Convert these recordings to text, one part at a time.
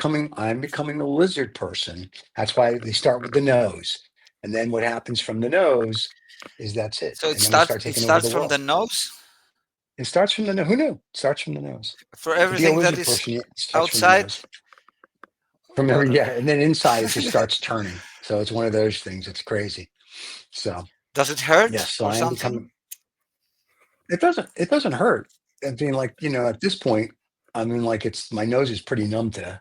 becoming the lizard person. That's why they start with the nose, and then what happens from the nose is that's it, So and then we start it taking over starts the from world. the nose. It starts from the nose. Who knew? It starts from the nose. For To be a everything that lizard is person, it starts from the outside. nose. From Well, every, yeah, and then inside it just starts turning. So it's one of those things. It's crazy. So does it hurt yes, so or I am something? becoming. It doesn't hurt. I mean, like, at this point, I mean, like, it's my nose is pretty numb to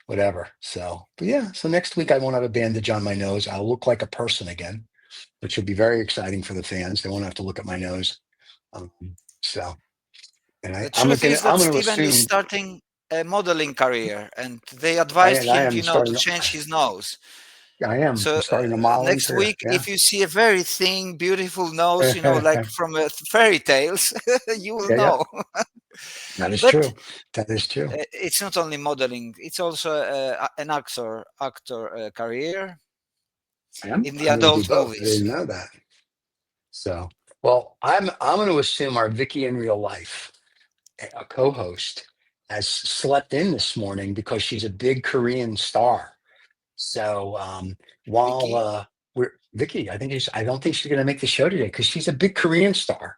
whatever. So, but yeah, so next week I won't have a bandage on my nose. I'll look like a person again, which will be very exciting for the fans. They won't have to look at my nose. Um, so, and The I'm truth gonna is that I'm gonna Steven is assume starting a modeling career, and they I advised I him, am to starting. change his nose. I am. So I'm starting a modeling next career. week, Yeah. if you see a very thin, beautiful nose, like from fairy tales, you will Yeah, yeah. know. That is But true. That is true. it's not only modeling; it's also an actor career I am. in the I'm going to do adult both. I movies. didn't know that. So, well, I'm going to assume our Vicky in real life, a co-host, has slept in this morning because she's a big Korean star. So, while Vicky, we're Vicky, I don't think she's going to make the show today because she's a big Korean star.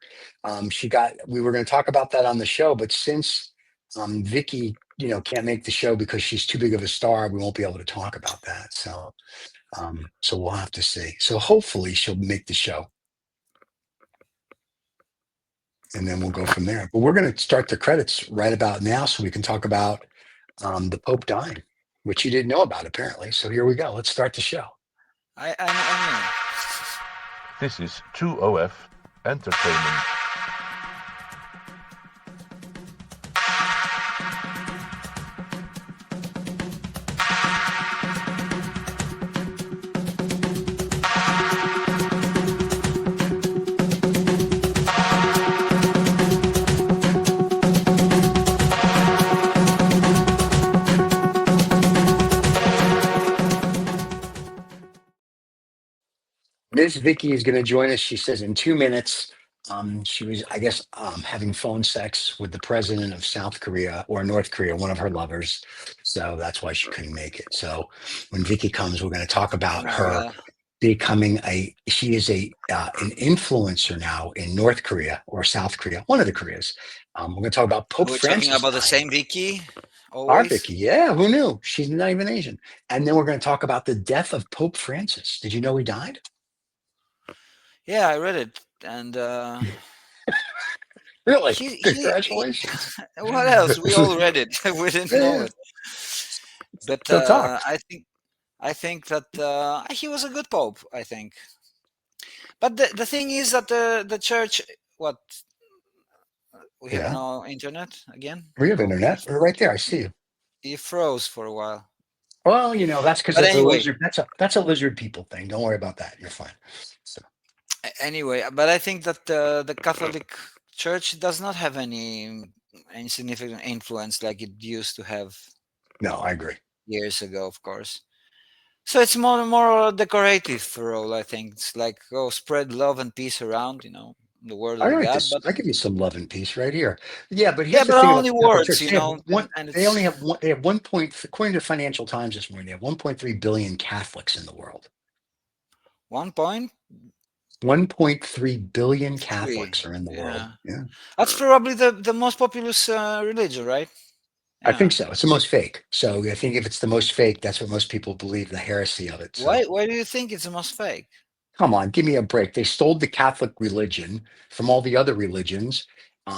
We were going to talk about that on the show, but since Vicky, can't make the show because she's too big of a star, we won't be able to talk about that. So we'll have to see. So hopefully she'll make the show, and then we'll go from there. But we're going to start the credits right about now, so we can talk about the Pope dying, which you didn't know about apparently. So here we go. Let's start the show. I This is 2OF Entertainment. Miss Vicky is going to join us. She says in 2 minutes. She was, I guess, having phone sex with the president of South Korea or North Korea, one of her lovers. So that's why she couldn't make it. So when Vicky comes, we're going to talk about oh my her god. becoming she is an influencer now in North Korea or South Korea, one of the Koreas. We're going to talk about Pope We're talking Francis about the dying. same Vicky, Our always. Vicky, yeah, who knew? She's not even Asian. And then we're going to talk about the death of Pope Francis. Did you know he died? Yeah, I read it, and Really? he Congratulations. what else? We all read it. We didn't know Yeah. it, but So talk. I think that he was a good pope. I think, but the thing is that the church. What, we have Yeah. no internet again? We have Oh, internet. We're right there. I see you. he froze for a while. Well, that's because But of the anyway, lizard. That's a lizard people thing. Don't worry about that. You're fine. So but I think that the Catholic Church does not have any significant influence like it used to have no, I agree. years ago, of course. So it's more a decorative role, I think. It's like, oh, spread love and peace around, the word I of like God. this. But I give you some love and peace right here. Yeah, but yeah, here's the but thing about only the Catholic words, Church. They have one. and They it's only have one. They have one point. According to Financial Times this morning, they have 1.3 billion Catholics in the world. 1.3. 1.3 billion Catholics are in the world. Yeah, Yeah, that's probably the most populous religion, right? I think Yeah. so. It's the most fake. So I think if it's the most fake, that's what most people believe. The heresy of it. So. Why do you think it's the most fake? Come on, give me a break. They stole the Catholic religion from all the other religions. They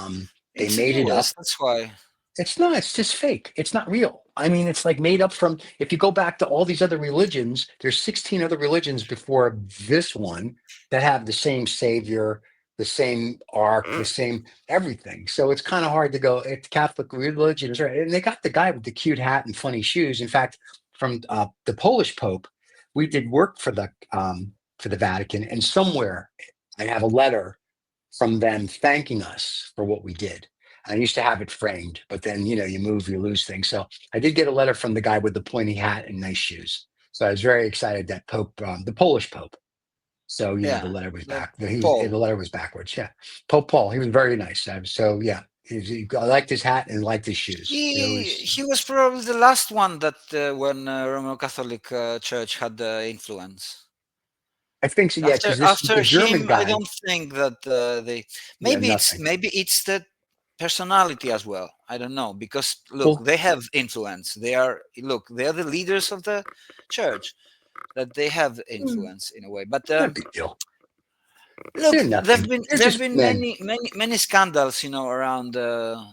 It's in made it up. US, that's why. It's not, it's just fake. It's not real. I mean, it's like made up from, if you go back to all these other religions, there's 16 other religions before this one that have the same savior, the same ark, the same everything. So it's kind of hard to go, it's Catholic religion is right. And they got the guy with the cute hat and funny shoes. In fact, from the Polish Pope, we did work for the Vatican, and somewhere I have a letter from them thanking us for what we did. I used to have it framed, but then you move, you lose things. So I did get a letter from the guy with the pointy hat and nice shoes. So I was very excited that Pope, the Polish Pope. So the Yeah, letter was the back. The Paul. letter was backwards. Yeah, Pope Paul. He was very nice. So yeah, I liked his hat and liked his shoes. He was probably the last one that when Roman Catholic Church had influence. I think so. Yeah, because After the German him, guy. I don't think that they. Yeah, Maybe nothing. it's the personality as well. I don't know, because look, Well- they have influence. They are the leaders of the church. That they have influence in a way, but No big deal. look, They're nothing. They're there've just been men. many scandals, around The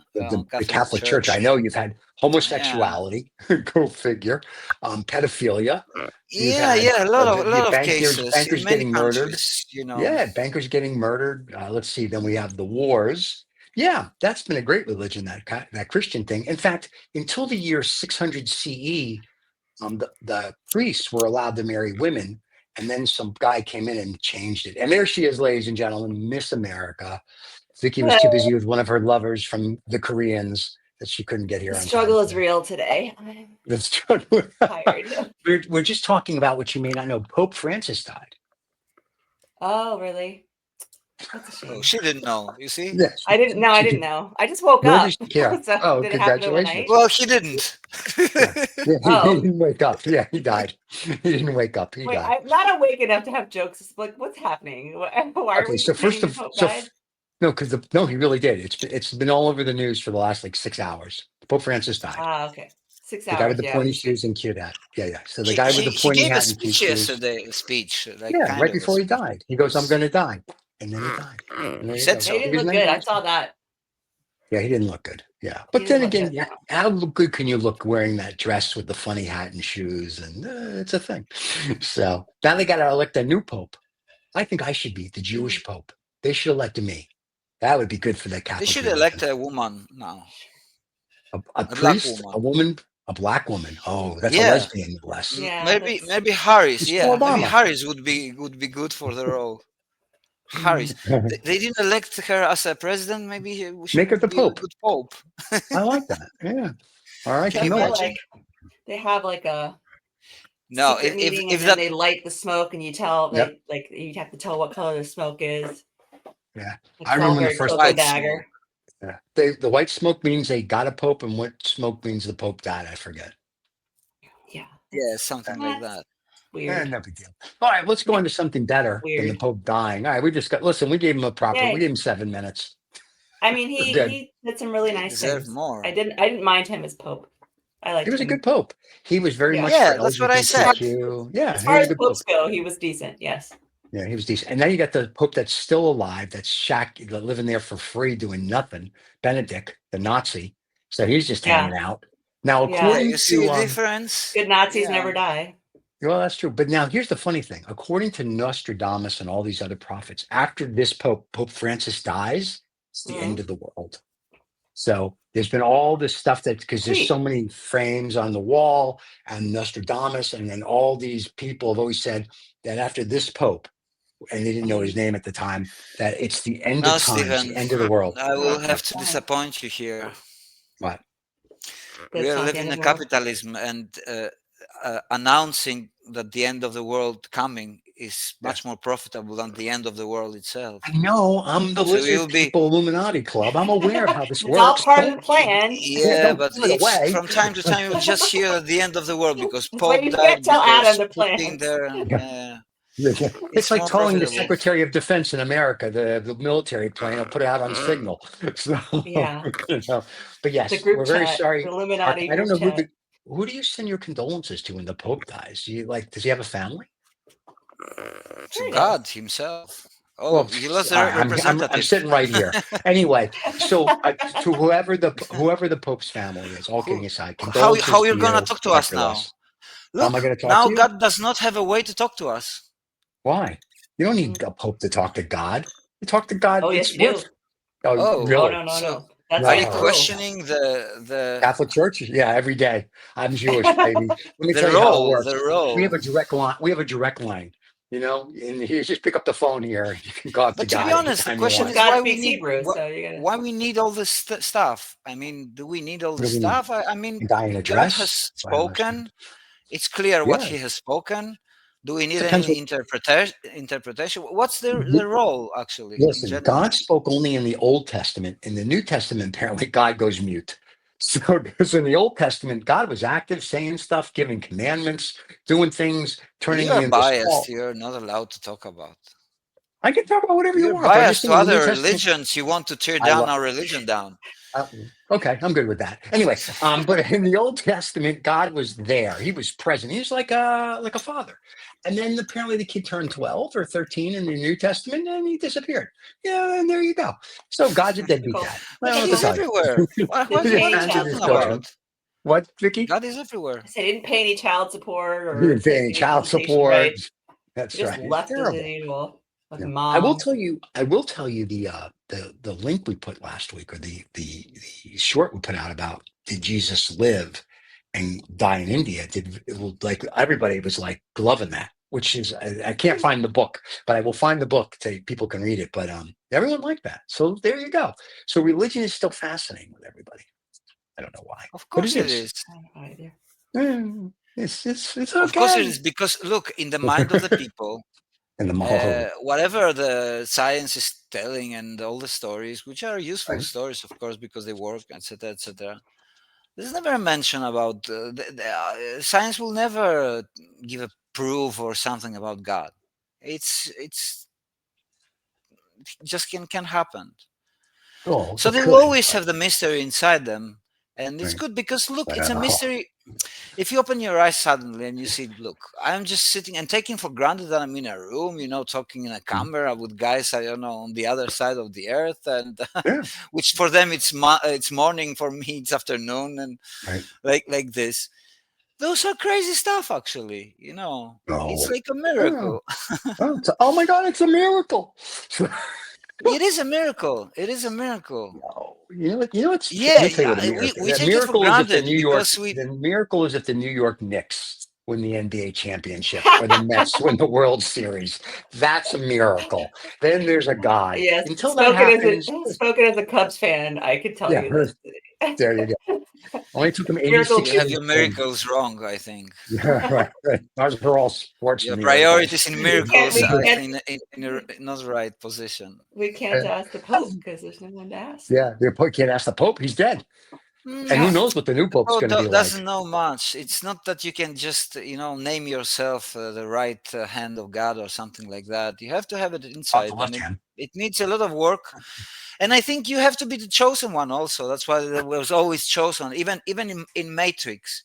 Catholic Catholic Church. I Church. know you've had homosexuality, go figure, pedophilia. You've Yeah, had a lot of cases in bankers many getting murdered. countries. Yeah, bankers getting murdered. Let's see. Then we have the wars. Yeah, that's been a great religion, that Christian thing. In fact, until the year 600 CE, the priests were allowed to marry women, and then some guy came in and changed it. And there she is, ladies and gentlemen, Miss America. Vicki was too busy with one of her lovers from the Koreans that she couldn't get here The on struggle time. is real today. The struggle. I'm tired. We're just talking about what you may not know. Pope Francis died. Oh, really? That's a shame. Oh, she didn't know. You see? Yes. I didn't know. I just woke Nor up. did she care. So Oh, did it happen congratulations. overnight? Well, he didn't. Yeah, he Oh. didn't wake up. Yeah, he died. He didn't wake up. He Wait, died. I'm not awake enough to have jokes. It's like, what's happening? Why are Okay, we so first saying of the Pope so died? no, because he really did. It's been all over the news for the last like 6 hours. Pope Francis died. Ah, okay. 6 The hours. guy with the yeah, pointy we- shoes and cute hat. Yeah. So the guy with the He pointy gave a hat and cute speech shoes. yesterday. Like Yeah, kind right of a before he speech. died. He goes, "I'm going to die," and then he died. And there He you said go. so. He didn't was look good. I 99. saw that. Yeah, he didn't look good. Yeah, He but didn't then look again, good, yeah, no. how good can you look wearing that dress with the funny hat and shoes? And it's a thing. So now they got to elect a new pope. I think I should be the Jewish pope. They should elect me. That would be good for the They Catholic should religion. elect a woman now. A black priest, woman. a woman, a black woman. Oh, that's a Yeah. lesbian, less. Yeah, maybe that's- Harris. It's Yeah, maybe Obama. Harris would be good for the role. Harris. They didn't elect her as a president. Maybe she Make her would the be pope. a good pope. I like that. Yeah. All right. Can You you know imagine? what? they have like a No, secret meeting, if and that then they light the smoke, and you tell Yep. like you have to tell what color the smoke is. Yeah. It's I remember all when the very first cloak and White dagger. Yeah. The white smoke means they got a pope, and what smoke means the pope died. I forget. Yeah, yeah, something like that. weird. No big deal. All right, let's go into something better than the Weird. Pope dying. All right, we gave him Yay. we gave him 7 minutes. I mean, Good. he did some really He nice deserved things. more. I didn't mind him as Pope. I liked He was a him. good Pope. He was very Yeah. much Yeah, for that's what I said. LGBTQ. Yeah, As he far was as a good popes Pope. go, he was decent. Yes. Yeah, he was decent. And now you got the Pope that's still alive, that's living there for free, doing nothing. Benedict, the Nazi. So he's just Yeah. hanging out. Now, Yeah. according You see to the difference? Good Nazis Yeah. never die. well, that's true. But now here's the funny thing. According to Nostradamus and all these other prophets, after this Pope Francis dies, it's the end of the world. So there's been all this stuff because there's so many frames on the wall and Nostradamus, and then all these people have always said that after this Pope, and they didn't know his name at the time, that it's the end No, of time, it's Stephen, the end of the world. I will have to Fine. disappoint you here. What? We That's are not the living end in of the world. capitalism, and announcing that the end of the world coming is much more profitable than the end of the world itself. I know. I'm the So you'll Lizard be- People Illuminati Club. I'm aware of how this It's works. all part of the plan. Yeah, don't but give it away. from time to time you'll just hear the end of the world because That's Pope why you died. can't tell because Adam the Putin plans. there. It's It's like more calling the profitable. Secretary of Defense in America, the military plane. I'll put it out on signal. So, Yeah. but yes, The group we're very chat, sorry. the Illuminati I don't group know chat. who do you send your condolences to when the Pope dies? Does he have a family? To God himself. Oh, Well, he lost all a right, I'm representative. sitting right here. Anyway, so to whoever the Pope's family is, all kidding aside, condolences How you're to gonna you, talk to God us now? bless. How Look, am I going to talk now to you? God does not have a way to talk to us. Why? You don't need a Pope to talk to God. You talk to God. Oh, yes, it's you do. worth- Oh, Oh, really? Oh, no. So, That's Are No. you the rule. questioning the Catholic Church? Yeah, every day. I'm Jewish, baby. Let me the tell you how it role? works. The role. We have a direct line. And you just pick up the phone here. You can talk to But to God be honest, the anytime you question want. is God why we speaks need Hebrew, so you gotta. why we need all this stuff. I mean, do we need all What this do we need? stuff? I mean, A guy in a God dress? has Well, spoken. It's clear what Yeah. He has spoken. Do we need Depends any interpretation? What's the role actually in Listen, general? God spoke only in the Old Testament. In the New Testament, apparently, God goes mute. So, because in the Old Testament, God was active, saying stuff, giving commandments, doing things, turning You're you into biased. salt. You're not allowed to talk about. I can talk about whatever you You're want, but I'm just biased to saying the New other Testament. religions. You want to tear I down love. our religion down. Okay, I'm good with that. Anyway, but in the Old Testament, God was there. He was present. He was like a father. And then apparently the kid turned 12 or 13 in the New Testament, and he disappeared. Yeah, and there you go. So God's a deadbeat Typical. dad. I don't know what to He's tell you. everywhere. Didn't He pay didn't What any are you answer child his talking support. children. about? What, Vicky? God is everywhere. I said he didn't pay any child support He or didn't pay take any any child visitation support. rights. That's He just right. It's left as terrible. usual with Yeah. mom. I will tell you the link we put last week, or the short we put out about did Jesus live and die in India? Like everybody was like loving that, which is I can't find the book, but I will find the book so people can read it. But everyone liked that. So there you go. So religion is still fascinating with everybody. I don't know why, Of but course it it is. is. I don't know either. It's Of course it okay. is, because look, in the mind of the people, And the mall, whatever the science is telling and all the stories, which are useful right? stories, of course, because they work, etc., etc. There's never a mention about science will never give a proof or something about God. It's just can happen. Oh, So it they will could, always have the mystery inside them, and it's right? good because look, it's a Whatever. mystery. If you open your eyes suddenly and you see, look, I'm just sitting and taking for granted that I'm in a room, talking in a camera with guys I don't know on the other side of the earth, and Yeah, which for them it's morning, for me it's afternoon, and right. like this. Those are crazy stuff, actually. It's Oh, like a oh, miracle. oh my God, it's a miracle. It is a miracle. It is a miracle. No, let Yeah, me tell you what a yeah. We miracle. A take it for miracle is if granted because we. the miracle is if the New York Knicks win the NBA championship or the Mets win the World Series. That's a miracle. Then there's a God. Yes, Until that happens, spoken as a Cubs fan, I could tell yeah, you this. there you go. Only took him Miracles 86 You have years your to win. miracles wrong, I think. Yeah, right. Ours are all sports Your miracles. priorities in we can't miracles we are can't in a not right position. we can't ask the Pope because there's no one to ask. Yeah, the Pope can't ask the Pope. He's dead. And who Yeah, knows what the new the Pope's Pope going to be like. doesn't know much. It's not that you can just name yourself the right hand of God or something like that. You have to have it Off the inside, and left hand. it needs a lot of work. And I think you have to be the chosen one also. That's why there was always chosen, even in Matrix.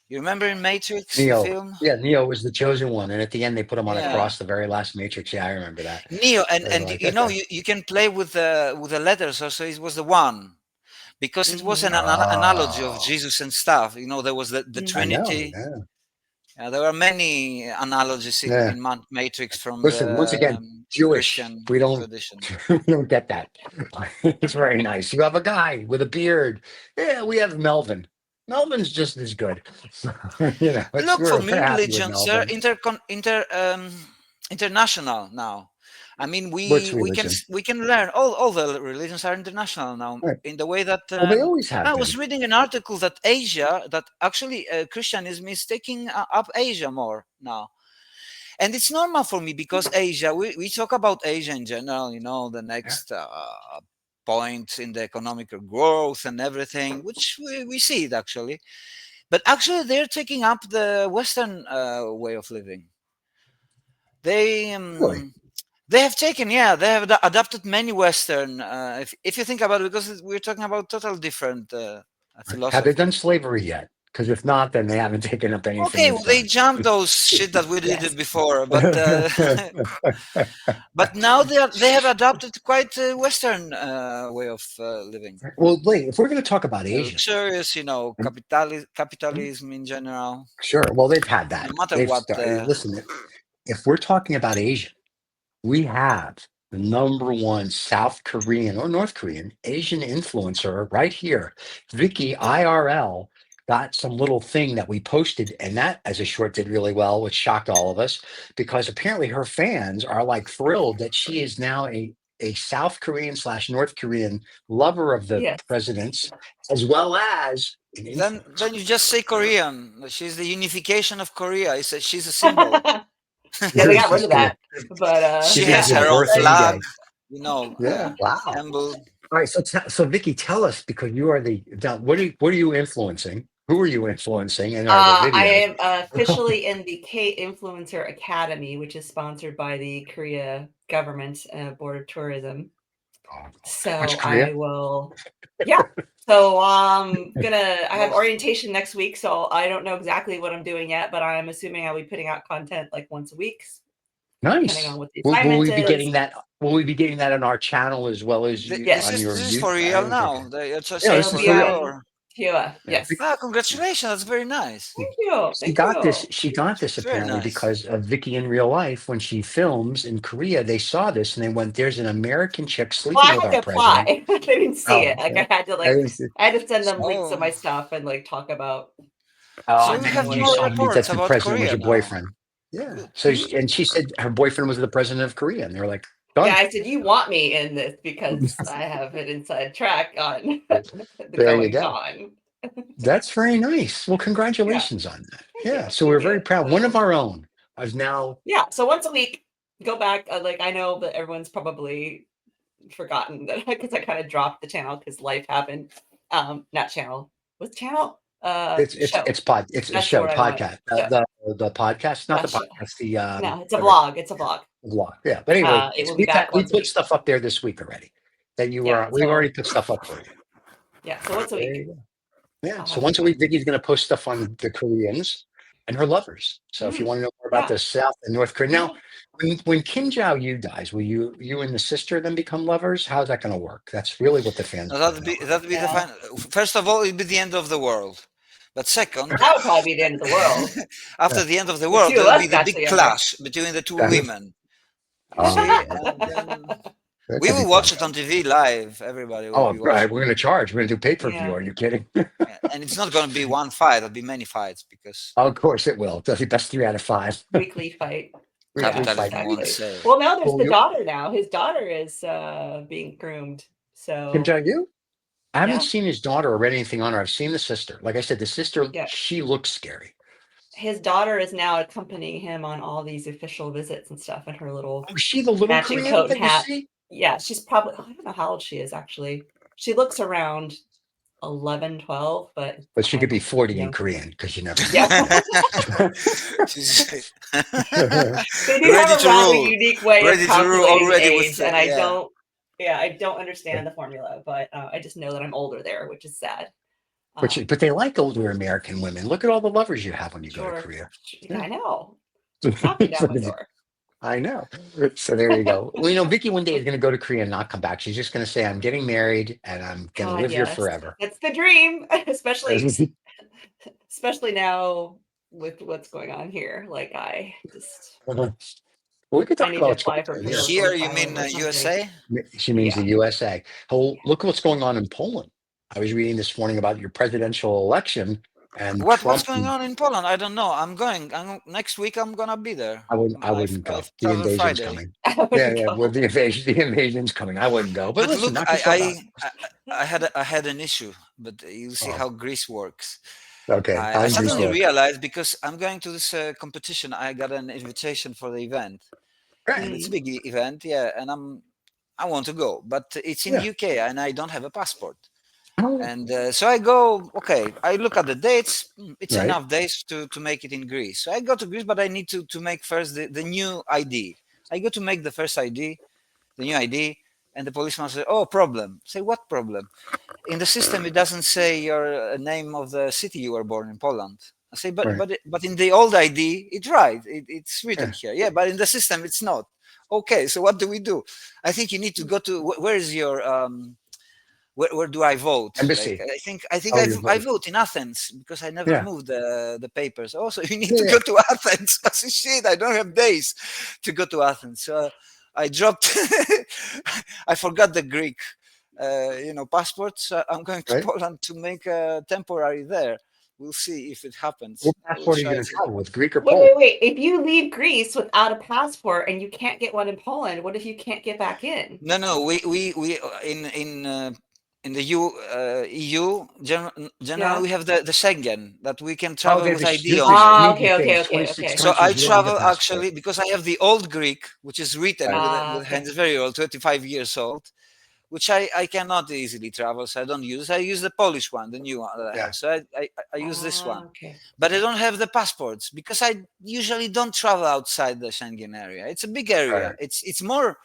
You remember in Matrix, the Neo. film? Yeah, Neo was the chosen one. And at the end, they put him on a Yeah. cross, the very last Matrix. Yeah, I remember that. Neo, and They were and like, you can play with the letters also. It was the one, because it was an analogy of oh, Jesus and stuff. There was the I know. Trinity. Yeah. There were many analogies in Yeah. Matrix from Listen, once the again, Jewish. Christian We don't tradition. we don't get that. It's very nice. You have a guy with a beard. Yeah, we have Melvin. Melvin's just as good. Look, for we're me, happy with religions are Melvin. international now. I mean, Which we religion? can learn. All the religions are international now, Right. in the way that Well, they always have I was been. reading an article that actually Christianism is taking up Asia more now. And it's normal for me because Asia, we talk about Asia in general, the Yeah. next point in the economic growth and everything, which we see it actually. But actually, they're taking up the Western way of living. They Really? they have taken, yeah, they have adopted many Western. If you think about it, because we're talking about total different Have they done philosophy. slavery yet? Because if not, then they haven't taken up anything Okay, this well, they time. jumped those shit that we did Yes. before, but but now they have adopted quite a Western way of living. Well, Lee, if we're going to talk about Asia, Luxurious, capitalism in general. sure. Well, they've had No that. matter They've what. started. Listen, if we're talking about Asia, we have the number one South Korean or North Korean Asian influencer right here. Vicki IRL got some little thing that we posted, and that as a short did really well, which shocked all of us because apparently her fans are like thrilled that she is now a a South Korean / North Korean lover of the Yes. president's, as well as an influencer. Then you just say Korean. She's the unification of Korea. She's a symbol. Yeah, they got She's rid of gonna- that. But She she's gonna has give her own birth any flag. day. You know, Yeah. Wow. symbol. All right. So Vicki, tell us, because you are what are you influencing? Who are you influencing in our I videos? am officially in the K Influencer Academy, which is sponsored by the Korea government Board of Tourism. So Watch Korea? I will, yeah. So I have orientation next week, so I don't know exactly what I'm doing yet, but I'm assuming I'll be putting out content like once a week, Nice. depending on what the Will assignment we be is. getting that? Will we be getting that on our channel as well as you Yes. on your This is YouTube? for real Okay. now. It's a Yeah, It'll this is be for real. on TOF. Yes. Congratulations. That's very nice. Thank you. She Thank got you. this. She got this Very apparently nice. because of Vicki in real life. When she films in Korea, they saw this and they went, "There's an American chick sleeping Well, I with had our to president." apply. They didn't see Oh, it. Like yeah. I had to I had to send them links of Oh. my stuff and like talk about. Oh, So and we then have you more saw reports that the about president was Korea your now. boyfriend. Yeah. Good. So and she said her boyfriend was the president of Korea, and they were like, Yeah, "Done." I said you want me in this because I have an inside track on the There you goings go. on. That's very nice. Well, congratulations on that. Thank Yeah. you, So we're thank very you. proud. One of So, our own is now. yeah, so once a week, go back. Like I know that everyone's probably forgotten that because I kind of dropped the channel because life happened. Not channel. What's channel? It's Show. it's a That's the show word I want. podcast. Show. The podcast, not Yeah, the show. podcast. The No, it's a whatever, vlog. It's a vlog. vlog. Yeah. But anyway, It will be back we once a put week. stuff up there this week already. That you Yeah, were. We've so- already put stuff up for you. Yeah, so once a There week. you go. Yeah. I'll So have once a some. week, Vicky's going to post stuff on the Koreans and her lovers. So if you want to know more about Yeah. the South and North Korea, now when Kim Jong-un dies, will you and the sister then become lovers? How's that going to work? That's really what the fans. No, that'd be the Yeah. final. First of all, it'd be the end of the world. But second, That would probably be the end of the world. after the end of the The world, two of there'll us be the got big together. clash between the two That is- women. Oh, See, yeah. and then That we could be will watch fun. it on TV live. Everybody will Oh, be right. watching. We're going to charge. We're going to do pay-per-view. Yeah. Are you kidding? Yeah, and it's not going to be one fight. It'll be many fights because Of course it will. That's the best 3 out of 5. Weekly fight. Weekly capitalism fight. won't exactly. say. Well, now there's Well, the you- daughter now. His daughter is being groomed. So Kim Jong-un? I haven't Yeah. seen his daughter or read anything on her. I've seen the sister. Like I said, the sister, Yeah. she looks scary. his daughter is now accompanying him on all these official visits and stuff in her little Oh, is she the little matching Korean coat that and you hat. see? Yeah, she's probably I don't know how old she is actually. She looks around 11, 12, but But she could be 40 in young. Korean because you never. Yeah. She's They do Ready have to a rather rule. unique way Ready of to rule calculating already with age, the- and I yeah. don't understand the formula, but I just know that I'm older there, which is sad. But they like older American women. Look at all the lovers you have when you go to Sure. Korea. I know. Knocking down my door. I know. So there you go. Well, Vicki one day is going to go to Korea and not come back. She's just going to say, "I'm getting married and I'm going to God, live here yes. forever." That's the dream, especially now with what's going on here. Like I just Well, we could I talk need about to what's apply going for on. parole. Here, you asylum mean or something. USA? She means Yeah. the USA. Oh, look what's going on in Poland. I was reading this morning about your presidential election and What's Trump. going on in Poland? I don't know. I'm going. Next week. I'm gonna be there. I wouldn't go. The travel invasion's Friday. coming. I would Yeah. go. Well, the invasion's coming. I wouldn't go. But listen, look, knock yourself I had an issue, but you'll see Oh. how Greece works. out. Okay. I How's Greece suddenly look? realized because I'm going to this competition. I got an invitation for the event, Right. and it's a big event. Yeah, and I want to go, but it's in Yeah. UK, and I don't have a passport. Oh, And so I go, okay, I look at the dates. It's Right. enough days to make it in Greece. So I go to Greece, but I need to make first the new ID. I go to make the first ID, the new ID, and the policeman says, "Oh, problem." I say, "What problem?" In the system, it doesn't say your name of the city you were born in Poland. I say, Right. but in the old ID, it's right. It's written here. Yeah, but in the system, it's not. Okay, so what do we do? I think you need to go to where is your where do I vote? Embassy. Like, I think Oh, I, you I vote. vote in Athens because I never Yeah. moved the papers. Also, you need Yeah, to yeah. go to Athens. I said, shit, I don't have days to go to Athens. So I dropped. I forgot the Greek, passport. So I'm going to Right. Poland to make a temporary there. We'll see if it happens. What We'll passport are you try going to to. travel with? Greek or Wait, Polish? wait. If you leave Greece without a passport and you can't get one in Poland, what if you can't get back in? No. We in the EU generally we have the Schengen that we can travel they're with the ID stupid only. Ah, sneaky okay, okay, things. okay, 26 okay. So I countries, you don't need a travel passport. actually because I have the old Greek, which is written Right. with Okay. hands very old, 25 years old, which I cannot easily travel, so I don't use. I use the Polish one, the new one that I Yeah. have. So I use this one, Okay. but I don't have the passports because I usually don't travel outside the Schengen area. It's a big area. Right. It's more.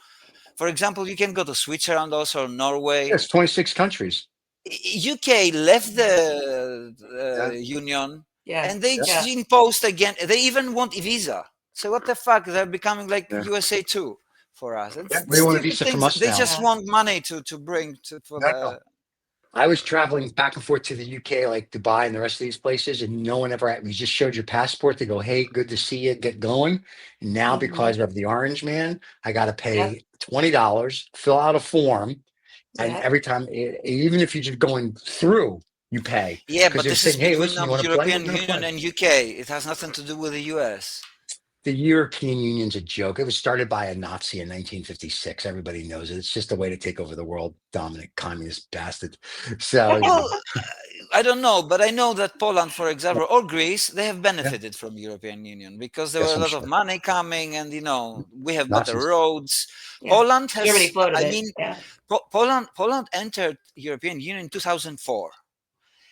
For example, you can go to Switzerland also, Norway. Yes, 26 countries. UK left the Yeah. Union, Yeah. and they Yeah. imposed again. They even want a visa. So what the fuck? They're becoming like Yeah. USA too for us. It's Yeah, they want a stupid visa from things. us They now. just Yeah. want money to bring for No, the. no. I was traveling back and forth to the UK, like Dubai and the rest of these places, and no one ever. We just showed your passport. They go, "Hey, good to see you. Get going." And now, Mhm. because of the Orange Man, I got to pay Yep. $20, fill out a form, and Yeah. every time, even if you're just going through, you pay. Yeah, Because but they're this is saying, "Hey, between listen, you want to play? We're European going to Union play." and UK. It has nothing to do with the US. The European Union's a joke. It was started by a Nazi in 1956. Everybody knows it. It's just a way to take over the world, dominant communist bastard. So, Well, I don't know, but I know that Poland, for example, or Greece, they have benefited from European Union because there yes, were a I'm lot of sure. money coming, and we have better Nazis. roads. Yeah. Poland Germany has, floated I it. mean, Yeah. Poland entered European Union in 2004,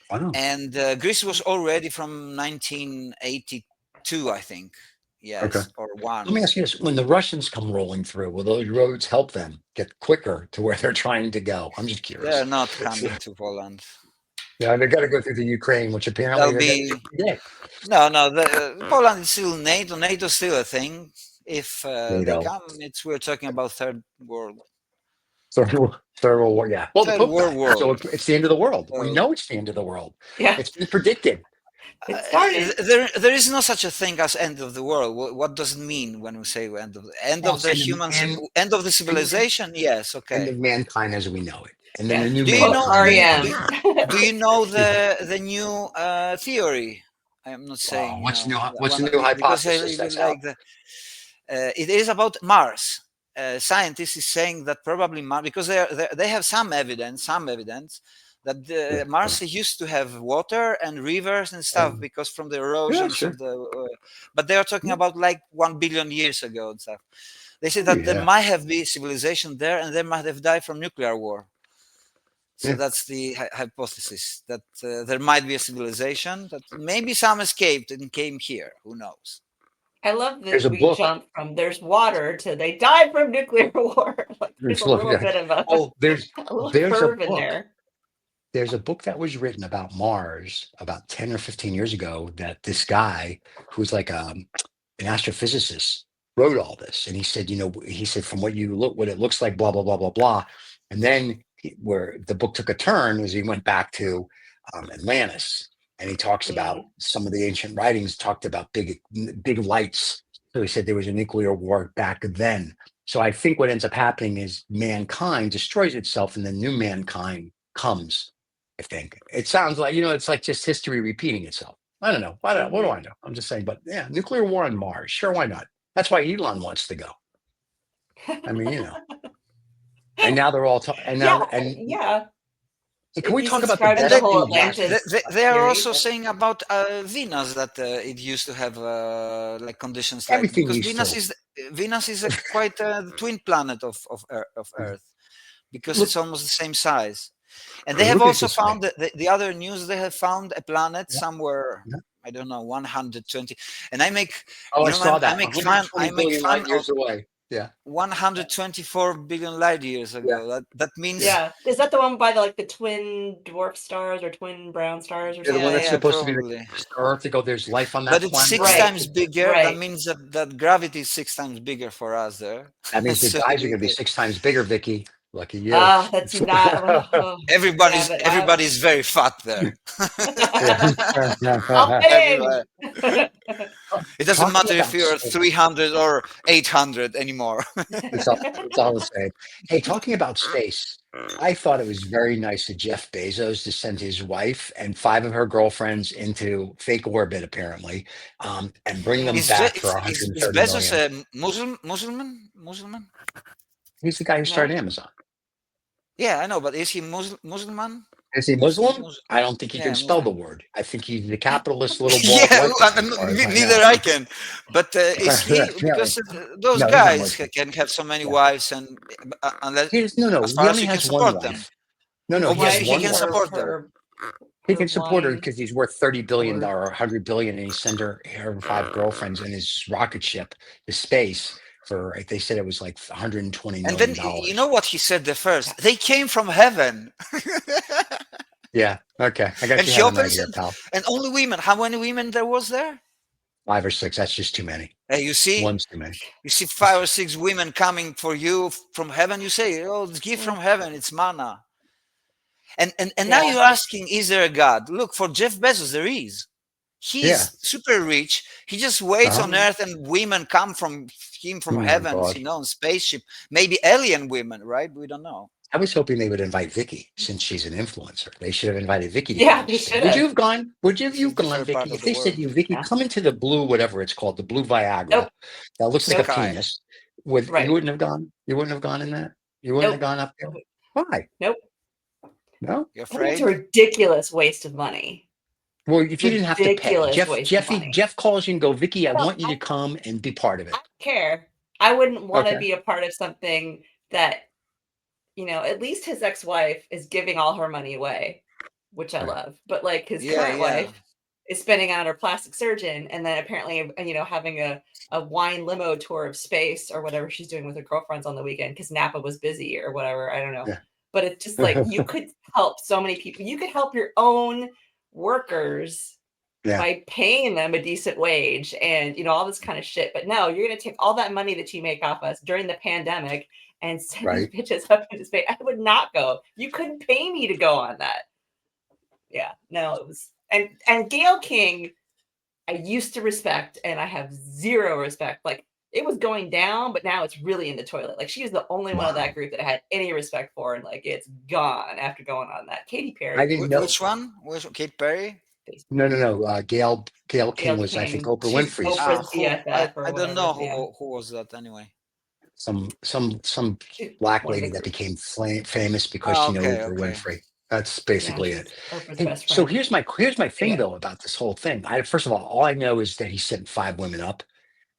Wow. and Greece was already from 1982, I think. Yes, Okay. or Let one. me ask you this. When the Russians come rolling through, will those roads help them get quicker to where they're trying to go? I'm just curious. They're not coming to Poland. Yeah, they got to go through the Ukraine, which apparently They'll they're be going to get. no. Poland is still NATO. NATO is still a thing. If they NATO. come, we're talking about third world. Third World War. Yeah. Well, the Third Pope World died, War. so it's the end of the world. We So, know it's the end of the world. Yeah. It's been predicted. It started. there is no such a thing as end of the world. What does it mean when we say end of Well, the human end of the civilization? Yes, End okay. of mankind as we know it, and then Yeah. a new Do you know? mankind. Do you know the new theory? I'm not saying What's new? that What's the one, new because I hypothesis really that's out? like the. It is about Mars. Scientists is saying that probably Mars, because they have some evidence that Mars used to have water and rivers and stuff because from the erosions sure. of the. But they are talking about like 1 billion years ago and stuff. They say that there Yeah. might have been civilization there, and they might have died from nuclear war. So Yeah. that's the hypothesis that there might be a civilization that maybe some escaped and came here. Who knows? I love There's that a we book. jump from there's water to they died from nuclear war. Like there's a little bit of a, there's a little a curve in book. there. There's a book that was written about Mars about 10 or 15 years ago that this guy who's like an astrophysicist wrote all this. And he said, he said, from what it looks like, blah, blah, blah, blah, blah. And then where the book took a turn was he went back to Atlantis. And he talks about some of the ancient writings talked about big lights. So he said there was a nuclear war back then. So I think what ends up happening is mankind destroys itself and then new mankind comes. I think it sounds like, it's like just history repeating itself. I don't know. What do I know? I'm just saying, but yeah, nuclear war on Mars. Sure. Why not? That's why Elon wants to go. I mean, and now they're all Yeah. Can we If you talk about subscribe to the whole Atlantis they are theory, also saying about Venus that it used to have like conditions like everything because Venus is a quite a twin planet of Earth because it's almost the same size. And they have also found the other news. They have found a planet somewhere. I don't know, 120. And I make. I saw that. I make fun years away. Yeah. 124 billion light years ago. Yeah. That means. Yeah. Is that the one by the twin dwarf stars or twin brown stars or The something? one that's supposed probably. to be the Earth to go. There's life on that But planet. it's 6 times bigger. Right. That means that gravity is 6 times bigger for us there. That means the guys are going to be 6 times bigger, Vicky. Lucky you. That's not. Everybody's very fat there. I'll fit in. It doesn't matter if you're 300 or 800 anymore. It's all the same. Hey, talking about space, I thought it was very nice of Jeff Bezos to send his wife and 5 of her girlfriends into fake orbit, apparently, and bring them back for Is 130 Bezos million. a Muslim? He's the guy who started No. Amazon. Yeah, I know, but is he Muslim? Is he Muslim? Muslim. I don't think he can Yeah, spell the Muslim. word. I think he's the capitalist little bald Yeah, white guy, as far as I neither know. I can. But is he? Really? Because those No, he's not guys Muslim. can have so many Yeah. wives, and unless, No. as He far as only he can has one support them. wife. No, Oh, he has he one can wife. support them. He can support her because he's worth $30 billion Or- or 100 billion, and he sent her 5 girlfriends in his rocket ship to space for, they said it was like $120 And then million. you know what he said the first? They came from heaven. Yeah. Okay. I got And you he heaven right opens here, pal. and only women. How many women there was there? 5 or 6. That's just too many. Hey, you see, One's too many. 5 or 6 women coming for you from heaven. You say, "Oh, it's gift from heaven. It's manna." And now Yeah. you're asking, is there a God? Look, for Jeff Bezos, there is. He's Yeah. super rich. He just waits Uh-huh. on Earth, and women come from him from Oh my heavens, God. on spaceship. Maybe alien women, right? We don't know. I was hoping they would invite Vicki since she's an influencer. They should have invited Vicki to Yeah, come. they should Would have. you have gone? Would you have She's gone, different part Vicki? of If the they said world. to you, Vicki, Yeah. come into the blue, whatever it's called, the blue Viagra, Nope. that looks like a Sky. penis. Right. You wouldn't have gone? You wouldn't have gone in that? You wouldn't have Nope. gone up there? Why? Nope. No? You I think it's a afraid? ridiculous waste of money. Well, if you didn't have to pay, Ridiculous waste of money. Jeff calls you and go, Vicki, I No, want you to come and be part of I it. don't care. I wouldn't want to Okay. be a part of something that, at least his ex-wife is giving all her money away, which I Right. love. But like his Yeah, current yeah. wife is spending on her plastic surgeon, and then apparently, having a wine limo tour of space or whatever she's doing with her girlfriends on the weekend because Napa was busy or whatever. I don't know. Yeah. But it's just like you could help so many people. You could help your own workers Yeah. by paying them a decent wage and all this kind of shit. But no, you're gonna take all that money that you make off us during the pandemic and send Right. these bitches up into space. I would not go. You couldn't pay me to go on that. Yeah, no, it was and Gail King, I used to respect, and I have zero respect. Like it was going down, but now it's really in the toilet. Like she was the only one of Wow. that group that I had any respect for, and like it's gone after going on that. Katy Perry. I didn't know. Which one? Kate Perry? No. Gail King Gail was, I think, King. Oprah She's Winfrey's Oprah's friend. BFF or I don't know whatever. who was that anyway. Some She's black one of the lady that group. became famous because Ah, she knew okay, Oprah okay. Winfrey. That's basically it. Oprah's Hey, best so friend. here's my thing Yeah. though about this whole thing. First of all I know is that he sent 5 women up,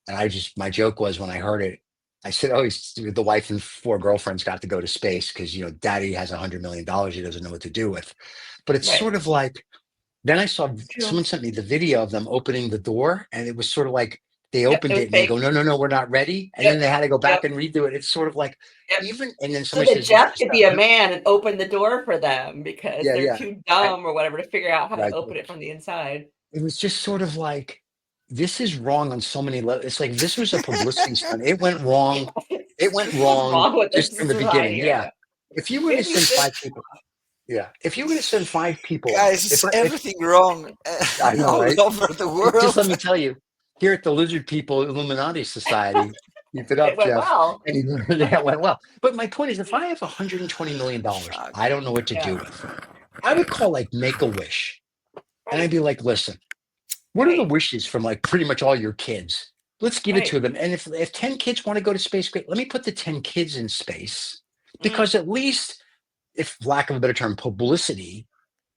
and my joke was when I heard it, I said, "Oh, the wife and 4 girlfriends got to go to space because Daddy has $100 million he doesn't know what to do with." But it's Right. sort of like then I saw True. someone sent me the video of them opening the door, and it was sort of like they Yep, opened it was it and they fake. go, no, we're not ready, and Yep, then they had to go back yep. and redo it. It's sort of like Yep. and then So somebody that says, Jeff could be a man and open the door for them because yeah, they're yeah, too dumb or whatever to figure out how to right. open it from the inside. It was just sort of like this is wrong on so many levels. It's like this was a publicity stunt. It went wrong. It went What's wrong wrong with this just from the beginning. society right Yeah. now? If you were to send 5 people, if you were to send 5 people up, Guys, it's everything wrong I know, all right? over the world. Just let me tell you, here at the Lizard People Illuminati Society, keep it up, It went Jeff. well. And it went well. But my point is, if I have $120 million, Fuck. I don't know what to do Yeah. with. I would call like Make-A-Wish, and I'd Right. be like, listen, what are the Right. wishes from like pretty much all your kids? Let's give it Right. to them. And if 10 kids want to go to space, great. Let me put the 10 kids in space Mm. because at least, if lack of a better term, publicity,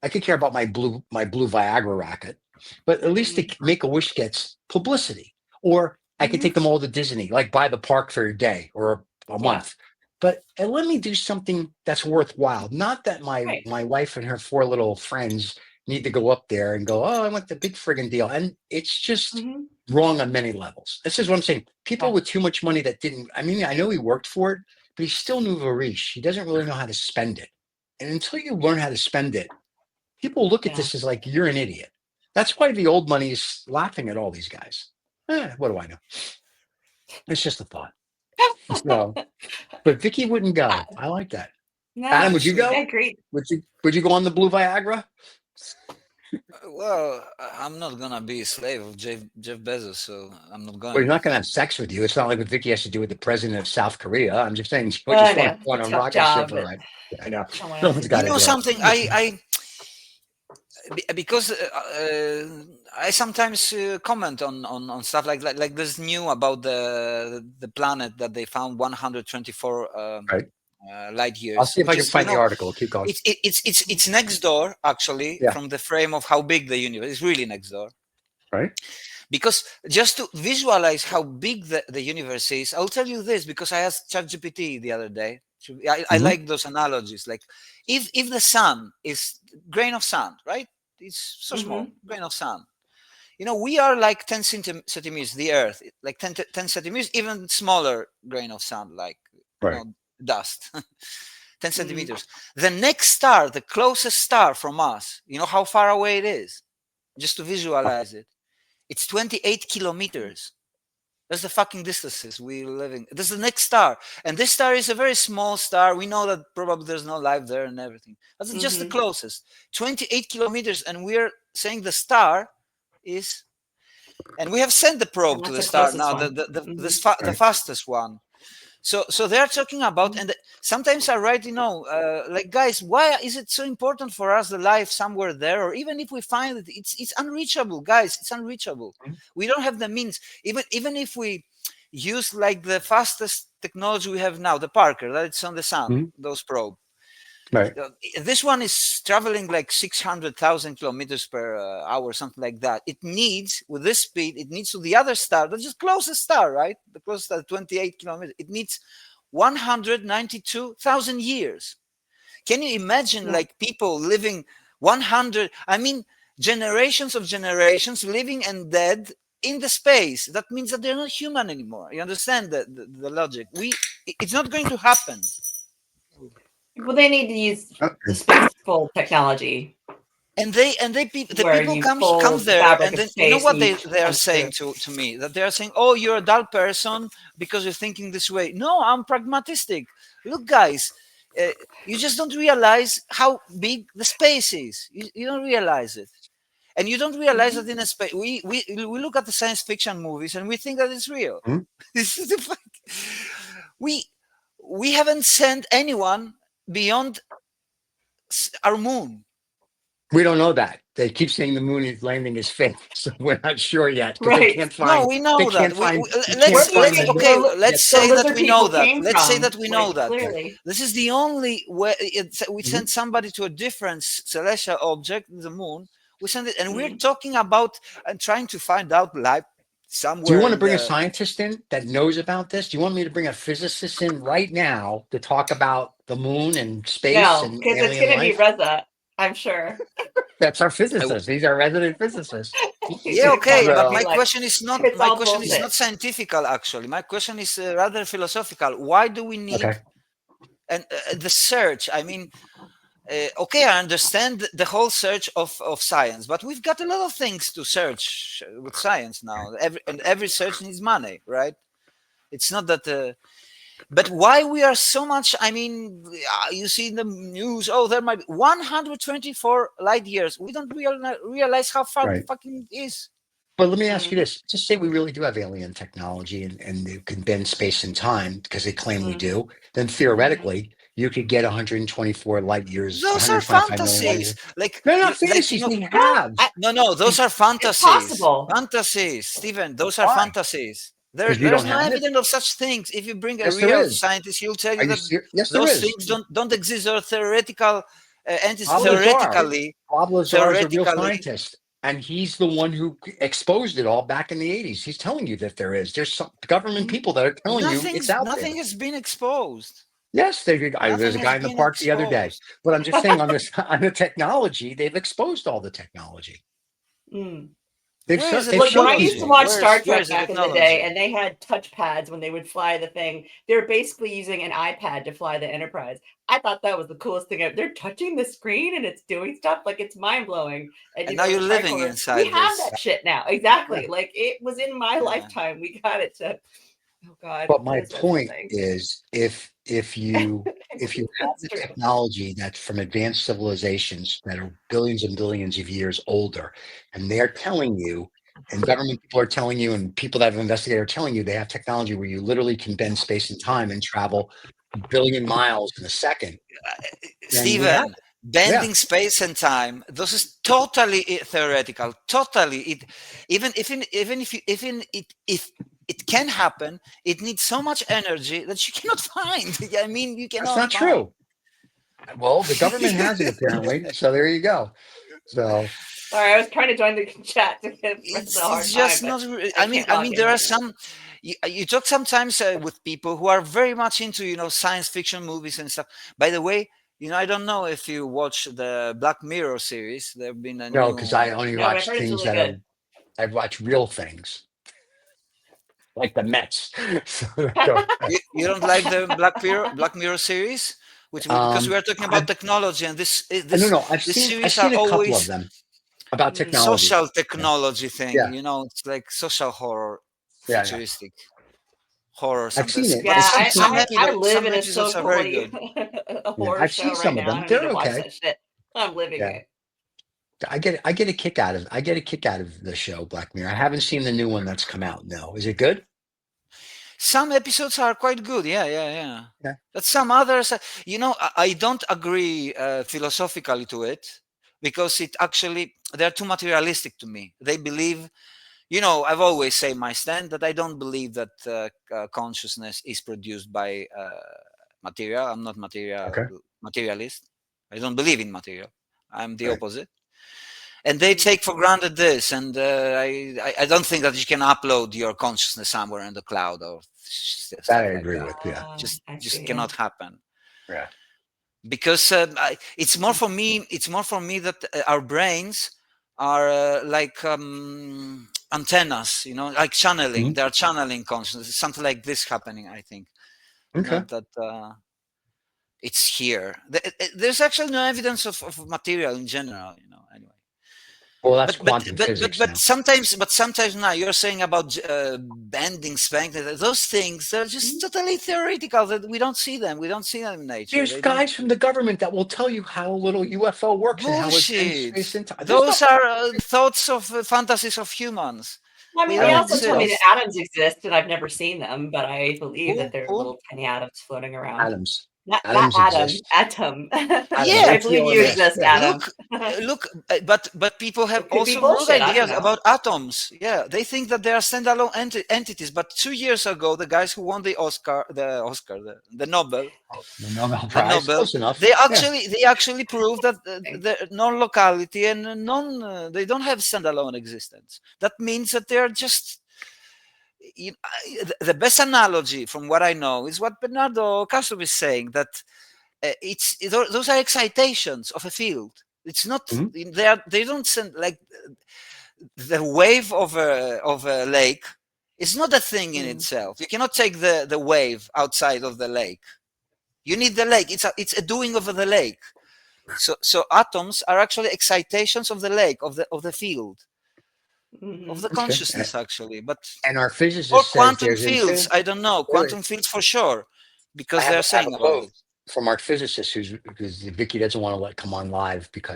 I could care about my blue Viagra racket, but at least the Make-A-Wish gets publicity. Or I could take them all to Disney, like buy the park for a day or a month. But let me do something that's worthwhile. Not that my wife and her 4 little friends need to go up there and go, oh, I want the big friggin' deal. And it's just wrong on many levels. This is what I'm saying. People with too much money that didn't, I mean, I know he worked for it, but he still knew Varish. He doesn't really know how to spend it. And until you learn how to spend it, people look at this as like, you're an idiot. That's why the old money is laughing at all these guys. What do I know? It's just a thought. So, but Vicki wouldn't go. I like that. No, Adam, would you go? I agree. Would you go on the blue Viagra? Well, I'm not gonna be a slave of Jeff Bezos, so I'm not Well, going. he's not going to have sex with you. It's not like what Vicky has to do with the president of South Korea. I'm just saying, you Well, just I want know to go on it's a a tough rocket ship job, or but ride. I know. someone else Someone's to got You to know do it. something? Because I sometimes comment on stuff like this new about the planet that they found 124 Right. light I'll years, see if I which can is, you find the know, article. Keep going. it's next door actually Yeah. from the frame of how big the universe is. Really next door. Right. Because just to visualize how big the universe is, I'll tell you this because I asked ChatGPT the other day. I Mhm. like those analogies. Like if the sun is grain of sand, right? It's so small, grain of sand. You know, we are like 10 centimeters, the Earth, like 10 centimeters, even smaller grain of sand, like, you Right. know, dust, 10 Mhm. centimeters. The next star, the closest star from us, you know how far away it is? Just to visualize it. It's 28 kilometers. That's the fucking distances we're living. This is the next star. And this star is a very small star. We know that probably there's no life there and everything. That's just the closest. 28 kilometers. And we're saying the star is. And we have sent the probe And to that's the the star closest now, one. the fastest one. So they're talking about, and sometimes I write, you know, like, guys, why is it so important for us the life somewhere there, or even if we find it, it's unreachable, guys. It's unreachable. Mhm. We don't have the means. Even if we use like the fastest technology we have now, the Parker that's on the sun, Mhm. those probe. Right. This one is traveling like 600,000 kilometers per hour, something like that. It needs, with this speed, it needs to the other star, that's just closest star, right? The closest star, 28 kilometers. It needs 192,000 years. Can you imagine, Yeah. like, people living 100? I mean, generations of generations living and dead in the space. That means that they're not human anymore. You understand the logic? It's not going to happen. Well, they need to use Okay. the spaceful technology And the where people you comes pull the there, fabric and of then you know space what and you they are punch saying through. to me, that they are saying, oh, you're a dull person because you're thinking this way. No, I'm pragmatistic. Look, guys, you just don't realize how big the space is. You don't realize it, and you don't realize that in a space we look at the science fiction movies and we think that it's real. Mhm. This is the fact. We haven't sent anyone beyond our moon. We don't know that. They keep saying the moon is landing is fake, so we're not sure yet because Right. No, we know that. you Let's can't find looking- the okay. the- Let's The say that lizard we know people that. came Let's say from, that we know like, that. clearly. This is the only way. We Mhm. send somebody to a different celestial object, the moon. We send it, and we're Mhm. talking about and trying to find out life Do you somewhere want to in bring a the. scientist in that knows about this? Do you want me to bring a physicist in right now to talk about the moon and space No, and because it's alien going to be life? Reza, I'm sure. That's our physicist. He's our resident physicist. He's Yeah, going to come okay, in and but be So, like, it's my all question is bullshit. not scientific actually. My question is rather philosophical. Why do we need okay. and the search? I mean, okay, I understand the whole search of science, but we've got a lot of things to search with science now. Every search needs money, right? It's not that. But why we are so much? I mean, you see in the news. Oh, there might be 124 light years. We don't realize how far the Right. fucking is. But let me ask you Mm, this. Just say we really do have alien technology and it can bend space and time because they claim we mm, do. Then mhm. theoretically, you could get 124 light years, Those are 125 million light fantasies. years. They're not fantasies. You know. They Well, have. No, those are it's fantasies. possible. Fantasies, Stephen. Those are Why? fantasies. Because we There's don't no have it? evidence of such things. If you bring a Yes, there real is. scientist, he'll tell Are you you that serious? Yes, there those is. things don't exist, or theoretical entities. Bob Lazar. Theoretically, Bob Lazar is a real theoretically, scientist. And he's the one who exposed it all back in the 80s. He's telling you that there is. There's some government n- people that are telling you it's out nothing there. has been exposed. Yes, there's Nothing a has guy in the been park the other day. exposed. But I'm just saying on this on the technology, they've exposed all the technology. Mm. Where is the They've Like when I showed used to technology? people. watch Star Where Trek is the back in the day, technology? and they had touch pads when they would fly the thing, they were basically using an iPad to fly the Enterprise. I thought that was the coolest thing ever. They're touching the screen and it's doing stuff, like, it's mind blowing. And And now you're the living tricorder, we inside have this. that shit now. Yeah. Exactly. Like, it was in my Yeah. lifetime. We got it to. Oh God. But my those are point things. is, if you have That's the true. technology that's from advanced civilizations that are billions and billions of years older, and they're telling you, and government people are telling you, and people that have investigated are telling you they have technology where you literally can bend space and time and travel a billion miles in a second, then we have Stephen, it. Yeah, bending space and time, this is totally theoretical. Totally, if it can happen, it needs so much energy that you cannot find. I mean, you that's cannot not find. true. Well, the government has it apparently. So there you go. So Sorry, I was trying to join the chat to give Chris a hard It's time, just but not. I can't I log mean, in there are right now. some. You talk sometimes with people who are very much into science fiction movies and stuff. By the way, I don't know if you watch the Black Mirror series. There've been a no, because new. I only No, but I've watch heard it's things really that are good. I watch real things like the Mets. So go ahead. You don't like the Black Mirror series, because we are talking about I've technology, and no, no, I've this I've series are seen a couple of always them about Mm. technology. social Yeah, technology thing. yeah, It's like social horror, yeah, yeah. futuristic horror I've seen sometimes. it. But Yeah, It's I, some interesting. I I episodes live some in a episodes are very socially good. a Yeah, horror I've seen show right some of now. I them. don't need They're to watch okay. that shit. I'm living Yeah, it. I get a kick out of the show Black Mirror. I haven't seen the new one that's come out. No, is it good? Some episodes are quite good. Yeah, yeah, yeah. Yeah. But some others, I don't agree philosophically to it, because it actually they're too materialistic to me. They believe, I've always say my stand that I don't believe that consciousness is produced by material. I'm not Okay. materialist. I don't believe in material. I'm the Right. opposite. And they Mhm. take for granted this, and I don't think that you can upload your consciousness somewhere in the cloud or That I stuff like agree that. with. Yeah. I Just see. Yeah. cannot happen, Yeah. because it's more for me. It's more for me that our brains are like antennas, like channeling. Mhm. They're channeling consciousness. Something like this happening, I think. Okay. Not that it's here. There's actually no evidence of material in general. Anyway. Well, that's But but quantum but but physics but now. sometimes now you're saying about bending, spanking. Those things, they're just totally theoretical. That we don't see them. We don't see them in nature. There's They don't. guys from the government that will tell you how a little UFO works and how it bends Bullshit. space and time. There's no. Those are thoughts of fantasies of humans. Well, I They mean, I they don't don't also think tell me so. that exist. atoms exist, and I've never seen them, but I believe that Who? there are Who? little tiny atoms floating around. Atoms. Not Atoms atom, exist. atom. Atoms. Yeah. I believe you ATOMs. exist, Yeah. Adam. Look, but people have It could be also wrong bullshit. I don't ideas know. about atoms. Yeah, they think that they are standalone entities. But 2 years ago, the guys who won the Nobel, Oh, the Nobel the Prize. Nobel, Close enough. they Yeah. actually proved that the non-locality and they don't have standalone existence. That means that they are just. The best analogy, from what I know, is what Bernardo Castro is saying, that those are excitations of a field. It's not Mhm. they don't send like the wave of a lake is not a thing in Mm. itself. You cannot take the wave outside of the lake. You need the lake. It's a doing of the lake. So atoms are actually excitations of the lake, of the field, of Mhm. the Okay. consciousness, actually. But And our or physicist says quantum there's fields, infinite. I don't know. Wait, wait. Quantum fields for sure, I because have they're I have a saying about quote it. from our physicist because Vicky doesn't want to let come on live because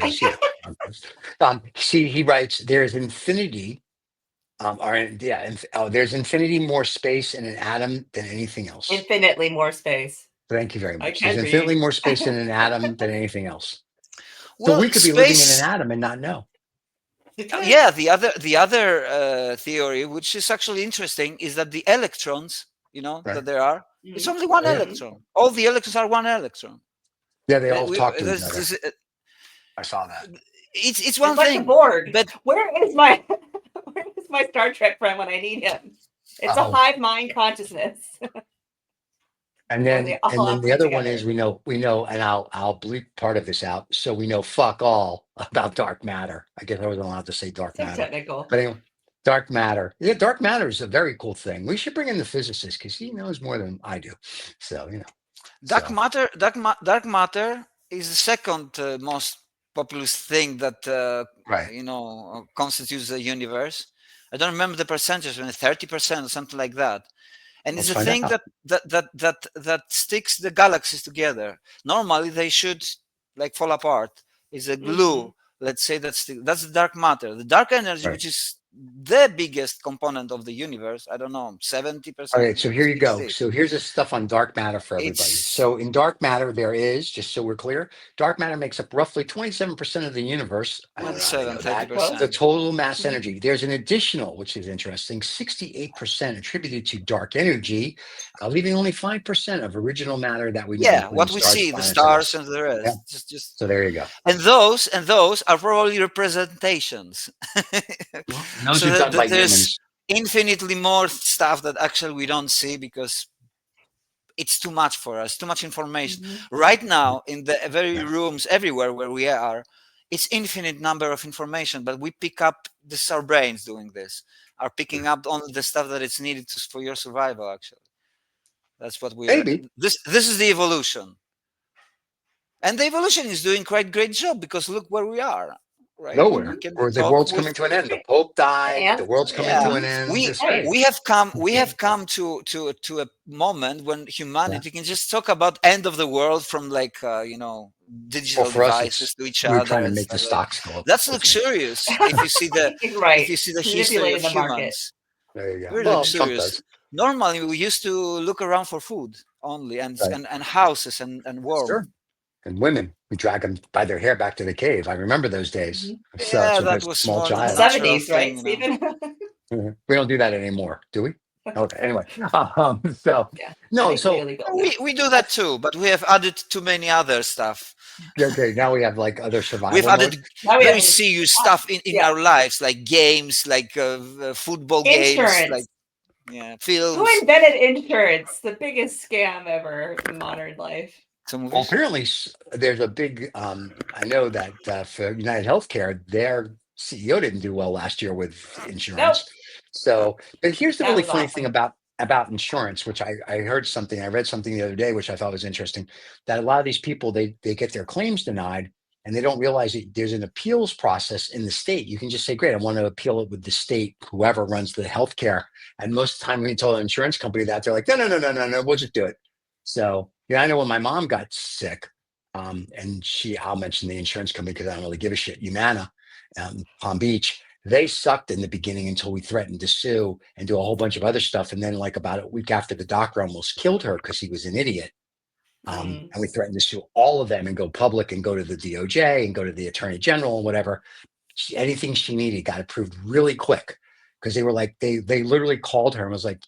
see he writes there's infinity or yeah there's infinity more space in an atom than anything else. Infinitely more space. Thank you very I much. There's can infinitely be. more space in an atom than anything else. So Well, we could be living in an space. atom and not know. You could. Yeah, the other theory, which is actually interesting, is that the electrons, Right. that there are, it's Mhm. only one Oh, yeah. Mhm. electron. All the electrons are one electron. Yeah, they Uh, all we- talk to each there's- other. there's- uh, I saw that. it's It's one like the thing, Borg. but Where is my where is my Star Trek friend when I need him? It's a Oh, hive mind consciousness and where then they all the operate other one is together. we know, and I'll bleep part of this out. So we know fuck all about dark matter. I guess I wasn't allowed to say dark So matter, technical. but anyway, dark matter. Yeah, dark matter is a very cool thing. We should bring in the physicist because he knows more than I do. So dark so matter, dark matter is the second most populous thing that right. constitutes the universe. I don't remember the percentage, 30% or something like that. and it's Let's the find thing out. that sticks the galaxies together. Normally, they should like fall apart. It's a glue. Let's say that's the dark matter. The dark energy, Right. which is the biggest component of the universe. I don't know, 70%. All right, so here you go. 60. So here's the stuff on dark matter for everybody. It's So in dark matter, there is, just so we're clear, dark matter makes up roughly 27% of the universe. I don't know how they 27, know that. 30%. The total mass Mhm. energy. There's an additional, which is interesting, 68% attributed to dark energy, leaving only 5% of original matter that we know, Yeah, including what we stars, see, the planets, and stars us. and the rest. Yeah. Just So there you go. and those are probably representations. Well, and those So are done by there's humans. infinitely more stuff that actually we don't see because it's too much for us, too much information. Mhm. Right now, in the very Yeah. rooms everywhere where we are, it's infinite number of information, but we pick up, this is our brains doing this, are picking up only the stuff that it's needed for your survival, actually. That's what we are. Maybe. This is the evolution. And the evolution is doing quite great job because look where we are, right? We Nowhere. can Or the talk world's with, coming to an end. The Pope died. The ants, world's coming to yeah. an end. We It's great. we have come to a moment when humanity can just talk about end of the world from like digital Well, for us, devices to each we were other trying to and make the stuff like stocks go up. that's That's it. luxurious. If you see the right. if you see the history Manipulating of the market. humans, There you go. very Well, Trump luxurious. does. Normally we used to look around for food only and Right. and houses and warm. Sure. And women, we drag them by their hair back to the cave. I remember those days. Mhm. So Yeah, with that a was small more The than a child. natural 70s, right, thing, you know. Stephen? We don't do that anymore, do we? Okay. Anyway, so Yeah. I no, think so legally legal now. We do that too, but we have added too many other stuff. okay. Now we have like other We've survival added modes. Now we very have serious stuff in yeah. our lives, like games, like football games, Insurance. like Who films. invented insurance? The biggest scam ever in modern life. Some Well, movies. apparently there's a big. I know that for United Healthcare, their CEO didn't do well last year with insurance. Nope. So, but here's the That really was funny thing awesome. about insurance, which I heard something, I read something the other day, which I thought was interesting. That a lot of these people they get their claims denied, and they don't realize that there's an appeals process in the state. You can just say, "Great, I want to appeal it with the state, whoever runs the healthcare." And most of the time, when you tell an insurance company that, they're like, "No, no, no, no, no, no, we'll just do it." So, yeah, I know when my mom got sick, and I'll mention the insurance company because I don't really give a shit, Humana, Palm Beach, they sucked in the beginning until we threatened to sue and do a whole bunch of other stuff. And then, like, about a week after, the doctor almost killed her because he was an idiot. And we threatened to sue all of them and go public and go to the DOJ and go to the attorney general and whatever. Anything she needed got approved really quick because they were like, they literally called her and was like,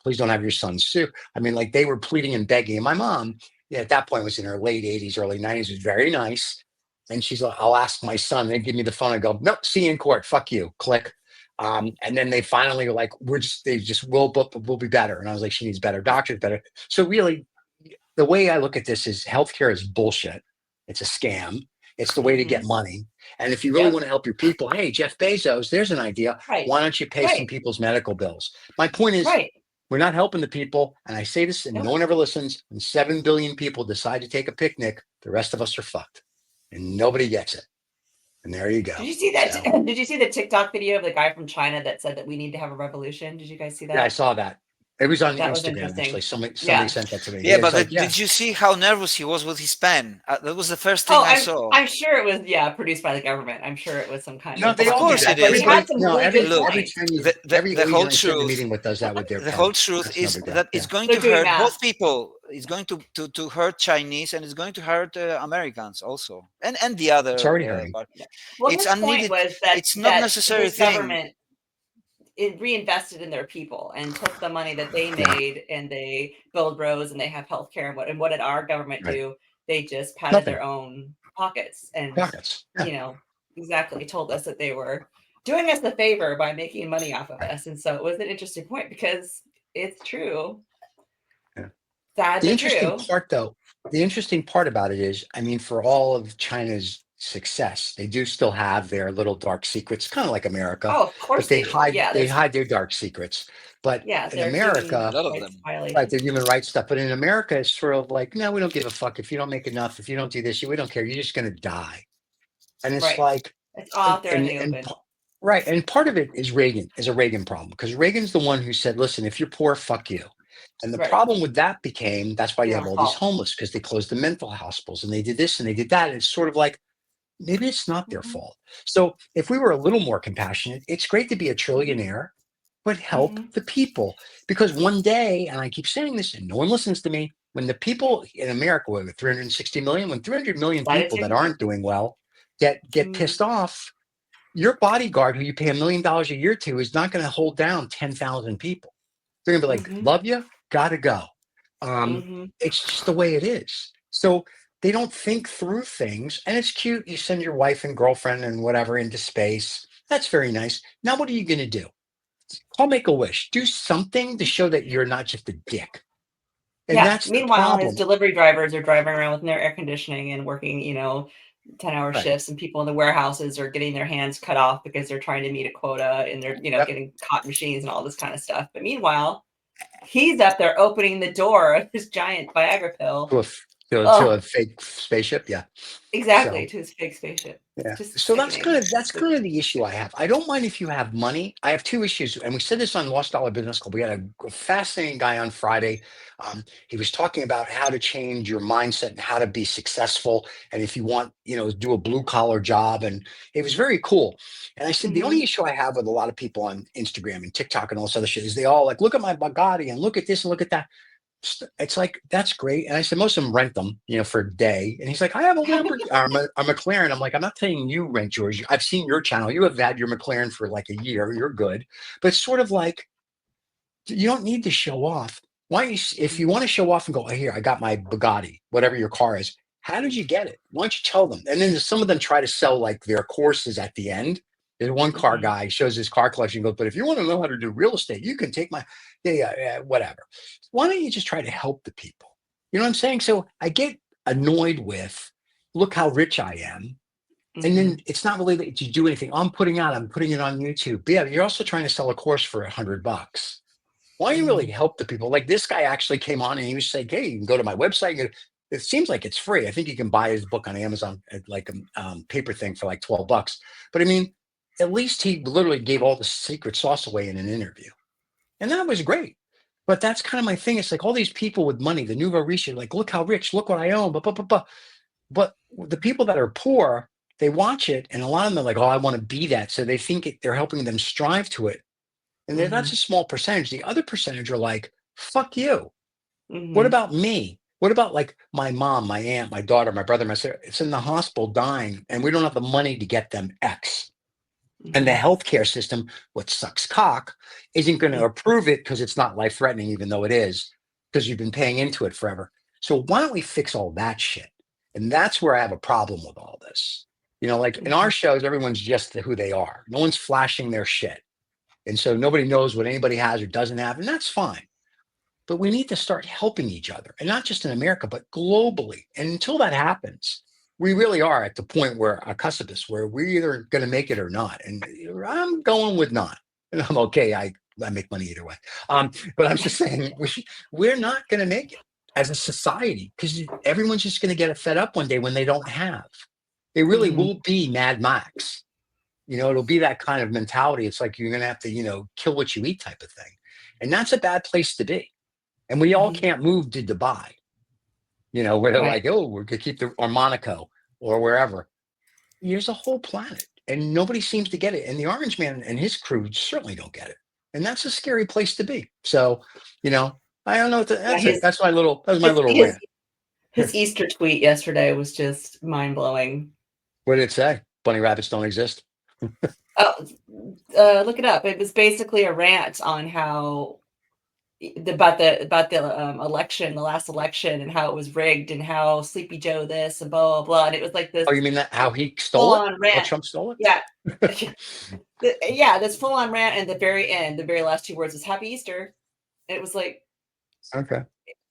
please don't have your son sue. I mean, like, they were pleading and begging. And my mom, at that point, was in her late 80s, early 90s, was very nice. And she's like, I'll ask my son. They give me the phone. I go, nope, see you in court. Fuck you. Click. And then they finally were like, we'll be better. And I was like, she needs better doctors, better. So really, the way I look at this is healthcare is bullshit. It's a scam. It's the way to get money. And if you really Yep. want to help your people, hey, Jeff Bezos, there's an idea. Right. Why don't you pay some Right. people's medical bills? My point is, Right. we're not helping the people. And I say this and no Nope. one ever listens. When 7 billion people decide to take a picnic, the rest of us are fucked. And nobody gets it. And there you go. Did you see that? So, Did you see the TikTok video of the guy from China that said that we need to have a revolution? Did you guys see that? yeah, I saw that. It was on That was Instagram, interesting. actually. Somebody Yeah. sent that to me. Yeah, It's but like, did you see how nervous he was with his pen? That was the first thing I saw. I'm sure it was produced by the government. I'm sure it was some kind No, of. they Of all do course that. it But is. he had some No, really every good every points. Chinese, The every whole Asian I sit in the truth- meeting with does that with their The pen. whole truth That's is no big deal. that it's going They're to doing hurt math. both people. It's going to hurt Chinese and it's going to hurt Americans also, and the other It's already hurting. part. Well, It's his unneeded. point was that It's not necessary this thing. government it reinvested in their people and took the money that they made and they build roads and they have healthcare and what did our government Right. do? They just patted Nothing. their own pockets and Pockets. Yeah. you know exactly told us that they were doing us a favor by making money off of us. And so it was an interesting point because it's true. Yeah. Sad The but interesting true. part, though, the interesting part about it is, I mean, for all of China's success, they do still have their little dark secrets, kind of like America. Oh, of course But they do. hide Yeah, they there's- hide their dark secrets. But yeah, in they're America, A lot of human them. rights violations. like, their human rights stuff. But in America, it's sort of like, no, we don't give a fuck if you don't make enough, if you don't do this, we don't care. You're just going to die. And it's Right. like, It's all out there in the open. right. And part of it is a Reagan problem because Reagan's the one who said, listen, if you're poor, fuck you. And the Right. problem with that became, that's why you have Your all these fault. homeless, because they closed the mental hospitals and they did this and they did that. And it's sort of like, maybe it's not their Mhm. fault. So if we were a little more compassionate, it's great to be a trillionaire, but help Mhm. the people. Because one day, and I keep saying this and no one listens to me, when the people in America, with 360 million, when 300 million people that Latitude. aren't doing well get Mm. pissed off, your bodyguard who you pay $1 million a year to is not going to hold down 10,000 people. They're going to be like, Mhm. love you, gotta go. Mhm. It's just the way it is. So they don't think through things. And it's cute. You send your wife and girlfriend and whatever into space. That's very nice. Now, what are you going to do? Call Make a Wish. Do something to show that you're not just a dick. And Yeah. that's the Meanwhile, his problem. delivery drivers are driving around with no air conditioning and working, 10-hour Right. shifts, and people in the warehouses are getting their hands cut off because they're trying to meet a quota and they're, Yep. getting cotton machines and all this kind of stuff. But meanwhile, he's up there opening the door of this giant Viagra pill. To a fake spaceship. Yeah. Exactly, So. to his fake spaceship. Yeah. Just So that's sickening. kind of the issue I have. I don't mind if you have money. I have two issues, and we said this on Lost Dollar Business Club. We had a fascinating guy on Friday. He was talking about how to change your mindset and how to be successful, and if you want, do a blue collar job, and it was very cool. And I said the only issue I have with a lot of people on Instagram and TikTok and all this other shit is they all like, look at my Bugatti and look at this and look at that. It's like, that's great. And I said, most of them rent them, for a day. And he's like, I have a Lamborghini, a McLaren. I'm like, I'm not telling you rent yours. I've seen your channel. You have had your McLaren for like a year. You're good. But it's sort of like, you don't need to show off. Why don't you, if you want to show off and go, oh, here, I got my Bugatti, whatever your car is. How did you get it? Why don't you tell them? And then some of them try to sell like their courses at the end. There's one car guy shows his car collection. Goes, but if you want to know how to do real estate, you can take my, whatever. Why don't you just try to help the people? You know what I'm saying? So I get annoyed with, look how rich I am. And then it's not really that you do anything. I'm putting it on YouTube. But yeah, you're also trying to sell a course for $100. Why don't you really help the people? Like this guy actually came on and he was saying, hey, you can go to my website. It seems like it's free. I think you can buy his book on Amazon at like a paper thing for like $12. But I mean, at least he literally gave all the secret sauce away in an interview. And that was great. But that's kind of my thing. It's like all these people with money, the nouveau riche, like, look how rich, look what I own. But the people that are poor, they watch it and a lot of them are like, oh, I want to be that. So they think they're helping them strive to it. And that's a small percentage. The other percentage are like, fuck you. What about me? What about like my mom, my aunt, my daughter, my brother, my sister? It's in the hospital dying and we don't have the money to get them X. And the healthcare system, what sucks cock, isn't going to approve it because it's not life threatening, even though it is, because you've been paying into it forever. So why don't we fix all that shit? And that's where I have a problem with all this. Like in our shows, everyone's just who they are. No one's flashing their shit. And so nobody knows what anybody has or doesn't have, and that's fine. But we need to start helping each other, and not just in America, but globally. And until that happens, we really are at the point where a precipice where we're either going to make it or not. And I'm going with not. And I'm okay. I make money either way. But I'm just saying we're not going to make it as a society because everyone's just going to get fed up one day when they don't have. They really will be Mad Max. It'll be that kind of mentality. It's like you're going to have to, kill what you eat type of thing. And that's a bad place to be. And we all can't move to Dubai, where they're like, oh, we're going to keep or Monaco or wherever. There's a whole planet and nobody seems to get it. And the Orange Man and his crew certainly don't get it. And that's a scary place to be. So, I don't know. That's it. That was my little rant. His Easter tweet yesterday was just mind blowing. What did it say? Bunny rabbits don't exist. Look it up. It was basically a rant on how about the election, the last election, and how it was rigged, and how Sleepy Joe this and blah blah blah. And it was like this. Oh, you mean that how he stole it? Rant. How Trump stole it? Yeah, this full on rant. And the very end, the very last two words is "Happy Easter." And it was like, okay.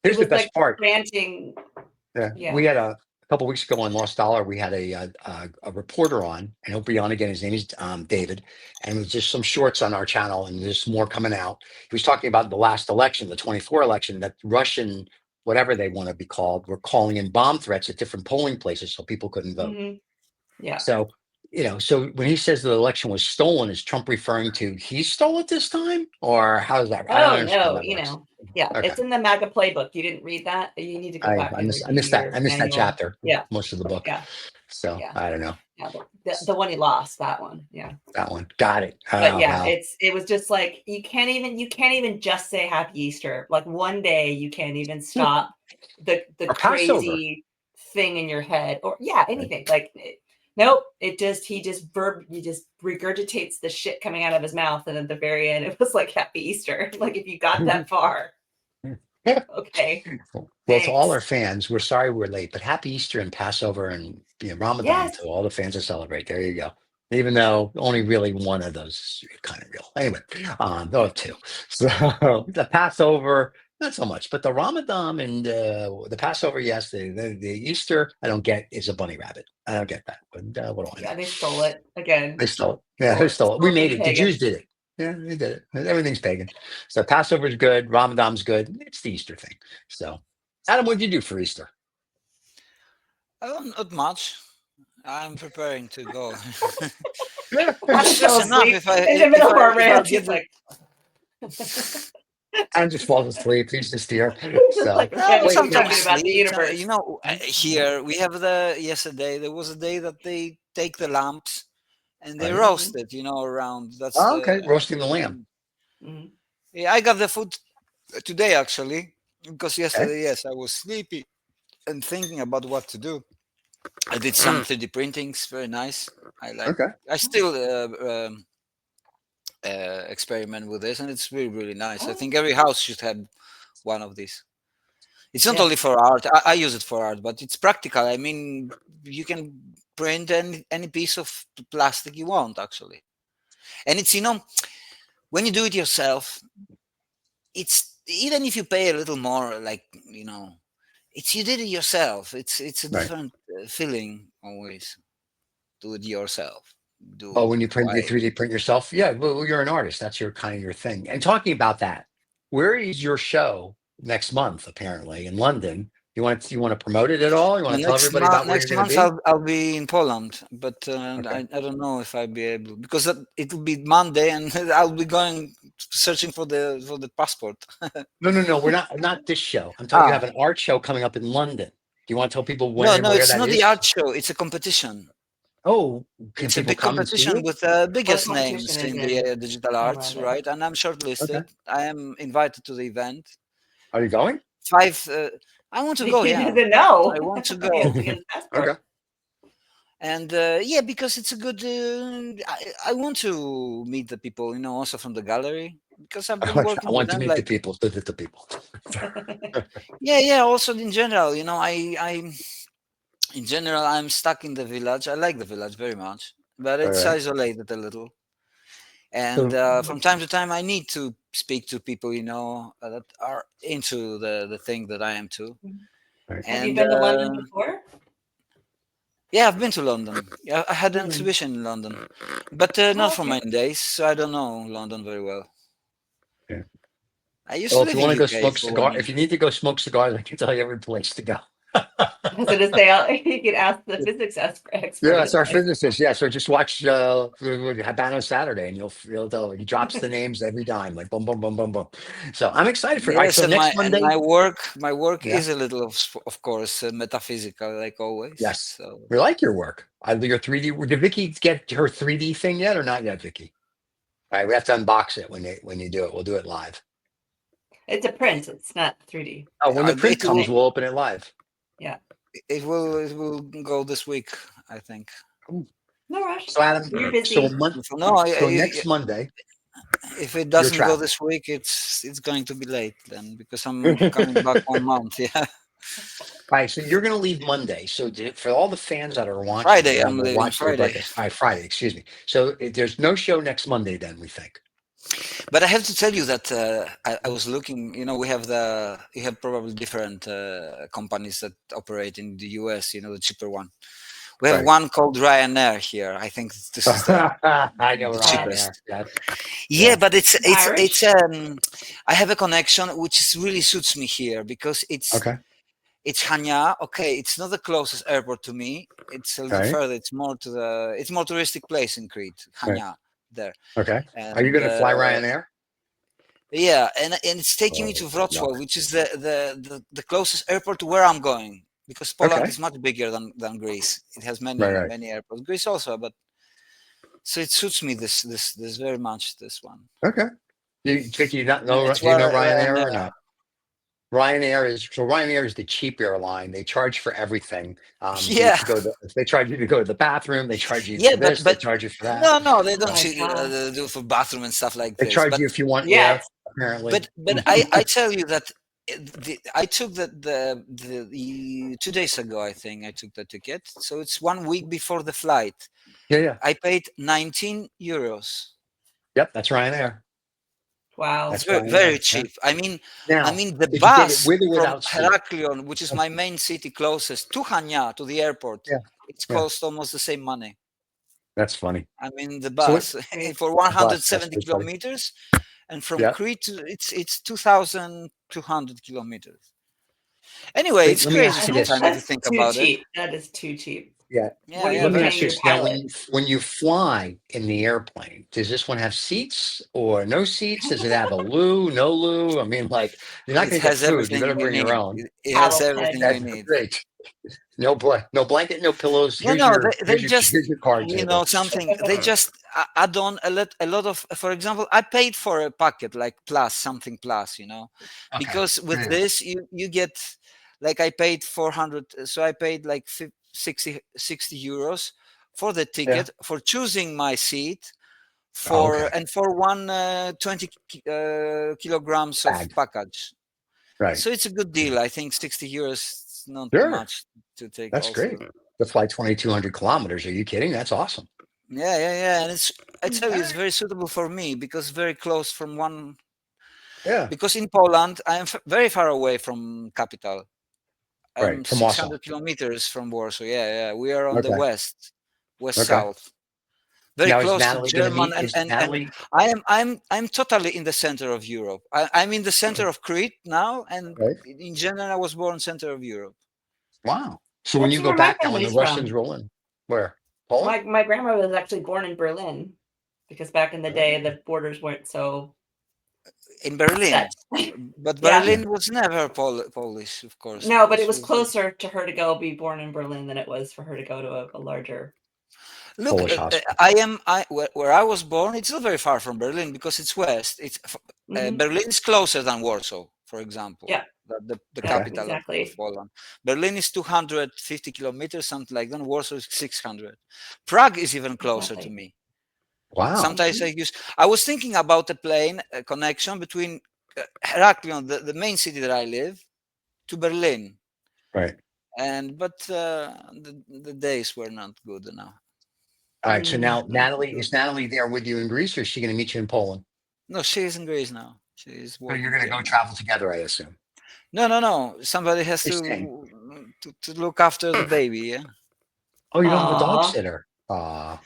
Here's the best part. Ranting. Yeah. We had a couple weeks ago on Lost Dollar, we had a reporter on, and he'll be on again. His name is David, and there's just some shorts on our channel, and there's more coming out. He was talking about the last election, the 24 election, that Russian, whatever they want to be called, were calling in bomb threats at different polling places so people couldn't vote. Yeah. So, so when he says the election was stolen, is Trump referring to he stole it this time, or how is that? Oh no, Yeah, Okay. it's in the MAGA playbook. You didn't read that? You need to go back. I and missed review that. your I missed that manual. chapter. Yeah. Most of the book. Yeah. So Yeah. I don't know. Yeah, the one he lost, that one. Yeah. That one. Got it. But Oh, yeah, wow. it was just like you can't even just say Happy Easter. Like one day you can't even stop the Or Passover. crazy thing in your head, or anything. Like nope, he just regurgitates the shit coming out of his mouth, and at the very end it was like Happy Easter. Like if you got that far. Okay. Well, to all our fans, we're sorry we're late, but Happy Easter and Passover and Ramadan Yes. to all the fans that celebrate. There you go. Even though only really one of those is kind of real. Anyway, there are two. So the Passover, not so much, but the Ramadan and the Passover, yes. The Easter, I don't get is a bunny rabbit. I don't get that. But what do I know? Yeah, they stole it again. They stole it. Yeah, they stole it. We made it. The Pagans. Jews did it. Yeah, they did it. Everything's pagan. So Passover's good. Ramadan's good. It's the Easter thing. So, Adam, what did you do for Easter? Not much. I'm preparing to go. I It's fell just enough asleep if I in the middle of our rant. get He's like, And just falls asleep. He's just here. So, like, No, yeah, wait, sometimes about the sleep. universe. Here we have yesterday there was a day that they take the lamps and they Right. roast it, around. That's okay, roasting the lamb. Mhm. Yeah, I got the food today actually, because yesterday, yes, I was sleepy and thinking about what to do. I did some 3D printings, very nice. Okay. I still experiment with this, and it's really, really nice. I think every house should have one of these. It's not Yeah. only for art. I use it for art, but it's practical. I mean, you can print any piece of plastic you want, actually. And it's, when you do it yourself, it's, even if you pay a little more, like, it's, you did it yourself. It's a Right. different feeling always. Do it yourself. Oh, when you print the Why- 3D print yourself? Yeah, well, you're an artist. That's your kind of your thing. And talking about that, where is your show next month, apparently, in London? You want to promote it at all? You want to tell everybody about where you're next going to month be? I'll be in Poland, but Okay. I don't know if I'll be able, because it will be Monday and I'll be going searching for the passport. No. We're not this show. I'm telling you, you Ah. have an art show coming up in London. Do you want to tell people when No, and where it's that not is? the art show. It's a competition. Oh, can It's a people big come and see competition you? with the biggest competition names is in in the digital arts, London? right? And I'm shortlisted. Okay. I am invited to the event. Are you going? I want to go. He Yeah, doesn't know. I want to He has go. to get his passport. Okay. And yeah, because it's a good. I want to meet the people, also from the gallery, because I've been I working with want to them. meet the people. The people. Yeah. Also, in general, in general, I'm stuck in the village. I like the village very much, but it's right. isolated a little. And from time to time, I need to speak to people, that are into the thing that I am too. Right. Have you And been to London before? yeah, I've been to London. Yeah, I had an exhibition in London, but not for okay. many days, so I don't know London very well. Yeah. I used Well, to if live you want in to go UK smoke for cigar, 1 year. if you need to go smoke cigars, I can tell you every place to go. I was gonna say you could ask the physics expert. Yeah, that's our physicist. Yeah, so just watch Habano Saturday, and you'll tell. He drops the names every time, like boom, boom, boom, boom, boom. So I'm excited for. All right, Yes, so and next Monday. my work Yeah. is a little of course metaphysical, like always. Yes, So we like your work. Your 3D. Did Vicki get her 3D thing yet, or not yet, Vicki? All right, we have to unbox it when you do it. We'll do it live. It's a print. It's not 3D. Oh, when the print it comes, will- we'll open it live. Yeah. it will go this week, I think. No rush. So Adam, You're busy. so next Monday, if it doesn't go traveling. this week, it's going to be late then, because I'm coming back 1 month. Yeah, All right, so you're going to leave Monday. So for all the fans that are watching, Friday. that I'm will leaving watch the Friday. broadcast. All right, Friday. Excuse me. So there's no show next Monday. Then we think. But I have to tell you that I was looking. We have you have probably different companies that operate in the US. The cheaper one. We have Right. one called Ryanair here. I think this is I know the Ryanair. cheapest. Yeah. Yeah, but it's Irish? I have a connection which really suits me here, because it's Okay. it's Hanya. Okay, it's not the closest airport to me. It's a little Right. further. It's more touristic place in Crete, Hanya. There. Okay. And, Are you going to fly Ryanair? Yeah, and it's taking me Oh, to good luck. Wrocław, which is the closest airport to where I'm going, because Poland Okay. is much bigger than Greece. It has many Right. many airports. Greece also, but so it suits me this very much. This one. Okay. Vicky, you not And know? it's Do you know where I'm Ryanair or not? Ryanair is the cheap airline. They charge for everything. Yeah, They charge you to go to the bathroom. They charge you yeah, for this. They but charge you for that. no, they Oh don't my gosh. do for bathroom and stuff like They this. charge But you if you want Yeah, air. Apparently. but I tell you that I took the 2 days ago. I think I took the ticket, so it's 1 week before the flight. Yeah. I paid 19 euros. Yep. That's Ryanair. wow. It's That's very Ryanair. very Yeah. cheap. I mean Now, the did you get it bus with or from without seat? Heraklion, which is my main city closest to Hania, to the airport, Yeah. it's Yeah. cost almost the same money. That's funny. I mean the So bus for the bus, that's 170 pretty funny. kilometers, and from Yeah. Crete it's 2,200 kilometers. Anyway, Wait, it's let me crazy ask you this. sometimes if you That's think too about it. cheap. That is too cheap. Yeah. Yeah, What are yeah, you Let me very ask paying you your cheap. this. Now, pilot? when you fly in the airplane, does this one have seats or no seats? Does it have a loo, no loo? I mean, like, you're not It going to get has food. You everything better you bring your need. own. It has Paddle everything pen. you That's need. great. No blanket, no pillows. No, Here's no, your they just, here's your card you know, table. something. They just add on a lot of. For example, I paid for a packet like plus something plus, you know, Okay. because with Yeah. this you get like I paid 400, so I paid like 60 euros for the ticket, for choosing my seat, Oh, okay. and for 20 kilograms of Bag. package. Right. So it's a good deal. I think 60 euros is not Sure. much to take. That's Also. great. To fly 2,200 kilometers. Are you kidding? That's awesome. Yeah, and I tell you, it's very suitable for me because very close from one. Yeah. Because in Poland, I am very far away from capital. I am Right. From Warsaw. 600 kilometers from Warsaw. Yeah, we are on the Okay. west Okay. south, very Now, is close to Natalie going to German, meet? Is and Natalie? I'm totally in the center of Europe. I'm in the center of Crete now, and Right. in general, I was born center of Europe. Wow. So when That's you go where my back now, when the family's Russians from. roll in, where? Poland? My grandma was actually born in Berlin because back in the day the borders weren't so In Berlin, set. but Yeah. Berlin was never Polish, of course. No, but it This was was closer to her to go be born in Berlin than it was for her to go to a larger. Look, Polish hospital. where I was born. It's not very far from Berlin because it's west. Mhm. Berlin is closer than Warsaw, for example. Yeah. The Yeah, capital exactly. of Poland. Berlin is 250 kilometers, something like that. Warsaw is 600. Prague is even closer to Exactly. me. Wow. Sometimes I was thinking about a plane connection between Heraklion, the main city that I live, to Berlin. Right. But the days were not good enough. All right. So now, Mhm. is Natalie there with you in Greece, or is she going to meet you in Poland? No, she is in Greece now. She is So working you're going to here go now. travel together, I assume. No. Somebody has She's staying. to look after the baby. Yeah, Oh, you don't have a dog Aw. sitter. All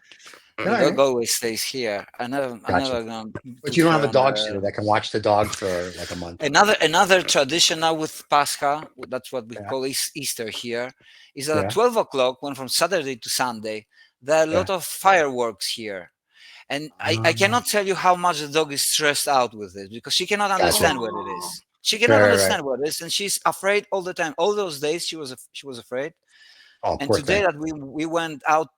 the dog right. always stays here. I never Gotcha. gonna But put you don't her have a on dog sitter that can watch the dog for like a month. Another tradition now with Pascha. That's what we Yeah. call Easter here. Is that Yeah. at 12 o'clock, when from Saturday to Sunday, there are a lot of fireworks here. And I cannot tell you how much the dog is stressed out with this because she cannot understand what it is. She cannot Right. understand what it is, and she's afraid all the time. All those days she was afraid. Oh, And poor today thing. that we went out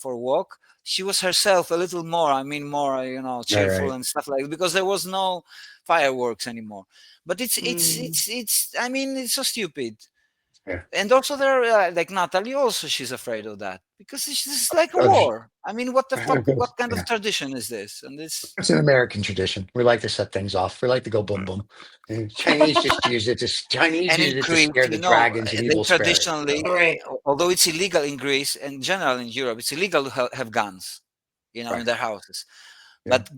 for a walk, she was herself a little more. I mean, more cheerful Right. and stuff like that because there was no fireworks anymore. But Mm. it's. I mean, it's so stupid. Yeah. And also there, like Natalie, also she's afraid of that because this is like a Oh, war. I mean, what the fuck? What kind yeah. of tradition is this? And it's It's an American tradition. We like to set things off. We like to go boom boom. And Chinese use it to Crete, scare the dragons and they evil spirits. traditionally, All right. although it's illegal in Greece and general in Europe, it's illegal to have guns, in Right. their houses. Yeah. But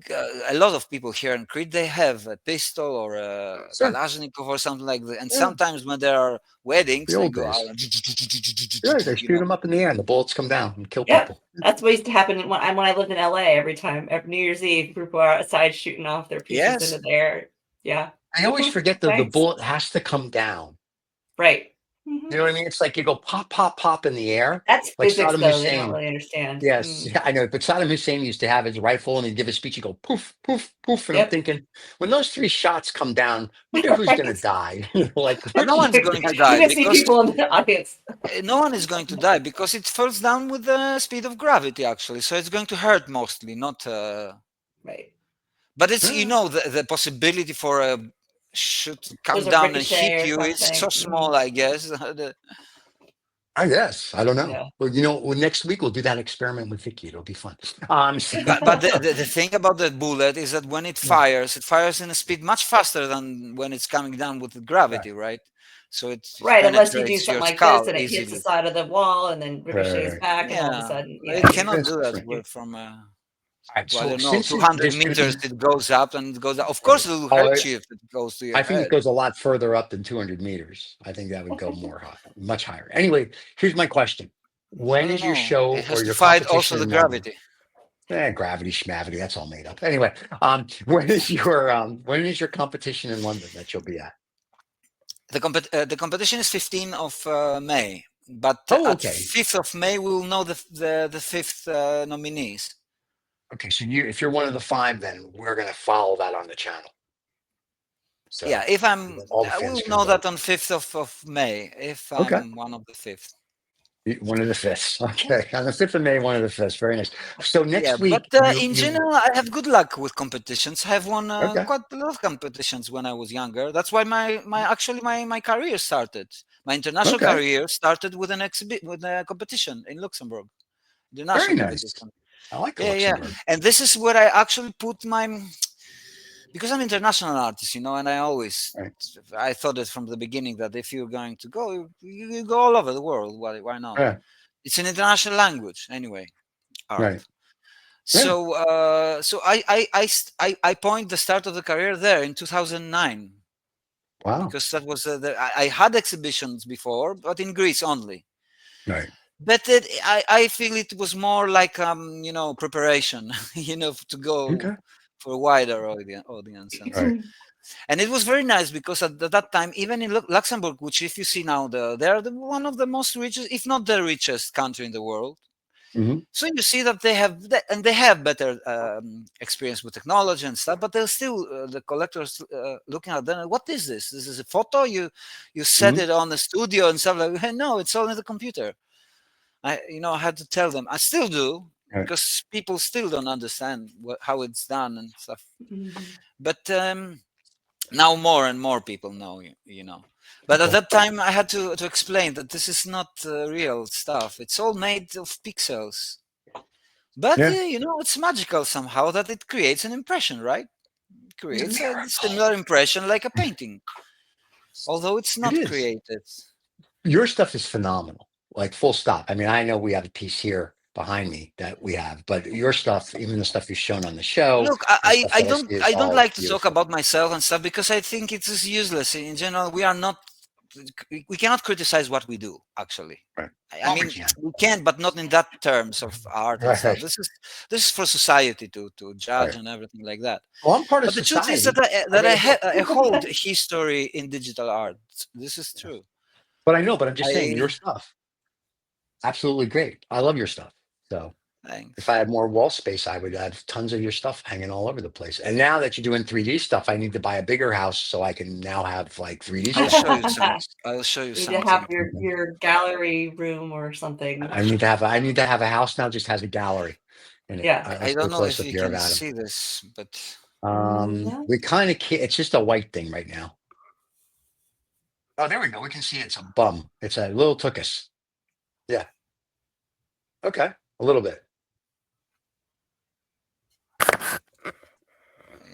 a lot of people here in Crete, they have a pistol or a Sure. Kalashnikov or something like that. And Yeah. sometimes when there are weddings, The they old go days. out and Yeah, they shoot them up in the air and the bullets come down and kill Yeah. people. That's what used to happen when I lived in LA. Every New Year's Eve, people are outside shooting off their pieces Yes. into the air. Yeah. I always forget that the Nice. bullet has to come down. Right. You know what I mean? It's like you go pop, pop, pop in the air. That's Like physics, Saddam though. They don't Hussein. really understand. Yes, yeah, I know. But Saddam Hussein used to have his rifle and he'd give a speech. He'd go poof, poof, poof. And I'm Yep. thinking, when those 3 shots come down, wonder who's going to die. Like, But no one's going to die You can see because people in the audience. no one is going to die because it falls down with the speed of gravity, actually. So it's going to hurt mostly, not. Right. But it's the possibility for a shoot to come There's a down and ricochet hit or you is so something. small, I guess. I guess. I don't know. Yeah. Well, next week we'll do that experiment with Vicki. It'll be fun. But the thing about the bullet is that when it fires in a speed much faster than when it's coming down with the gravity, right? So it Right, unless you do penetrates something your like skull this and it hits the easily. side of the wall and then ricochets Right. back, and all of a Yeah, sudden, it cannot do that from. All right, Well, I so don't know, since 200 there's gonna meters, be, it goes up and it goes up. Of course, it will hurt you if it goes to your I think it head. goes a lot further up than 200 meters. I think that would go more high, much higher. Anyway, here's my question: I When don't is your know. show It has or to your fight competition also the in London? gravity. Gravity, schmavity, that's all made up. Anyway, when is your competition in London that you'll be at? The competition is 15th of May, but Oh, at okay. 5th of May we will know the 5th nominees. Okay, so if you're one of the 5, then we're gonna follow that on the channel. So Yeah, if I'm, all the I will fans can know vote. that on 5th of May if Okay. I'm one of the 5th. One of the 5ths. Okay, on the 5th of May, one of the 5ths. Very nice. So next Yeah, week, but in general, I have good luck with competitions. I have won okay, quite a lot of competitions when I was younger. That's why my career started. My international okay, career started with with a competition in Luxembourg, the very national nice. competition. I like Yeah, Luxembourg. and this is where I actually put because I'm international artist, and Right. I thought it from the beginning that if you're going to go, you go all over the world. Why not? Yeah, It's an international language anyway, art. right. Yeah. So I point the start of the career there in 2009 Wow. because that was I had exhibitions before, but in Greece only. Right. But I feel it was more like preparation, to go Okay. for a wider audience. Right. And it was very nice because at that time, even in Luxembourg, which if you see now, they're one of the most richest, if not the richest country in the world. Hmm. So you see that they have better experience with technology and stuff, but they're still the collectors looking at them. What is this? This is a photo. You set it on the studio and stuff like. Hey, no, it's all in the computer. I had to tell them. I still do Right. because people still don't understand how it's done and stuff. But now more and more people know. But at that time, I had to explain that this is not real stuff. It's all made of pixels. But Yeah. it's magical somehow that it creates an impression, right? It creates a similar impression like a painting, although it's It not is. created. Your stuff is phenomenal. Like full stop. I mean, I know we have a piece here behind me that we have, but your stuff, even the stuff you've shown on the show, Look, the stuff that see is I don't all like to talk beautiful. about myself and stuff because I think it is useless. In general, we cannot criticize what we do. Actually, Right. I Well, mean we can. we can, but not in that terms of art and stuff. Right. This is for society to judge Right. and everything like that. Well, I'm part of But the truth is society. that made a book. I hold history in digital art. This is true. But I know, but I'm just saying your I stuff, absolutely great. I love your stuff. So if Thanks. I had more wall space, I would have tons of your stuff hanging all over the place. And now that you're doing 3D stuff, I need to buy a bigger house so I can now have like 3D I'll stuff. show you some. I'll show you You need to have something. your gallery room or something. I need to have a house now just has a gallery in it. Yeah. Let's I do a don't know close if up you here of can Adam. see this, but No. We kind of can't. It's just a white thing right now. Oh, there we go. We can see it's a bum. It's a little tuchus. Yeah. Okay. A little bit.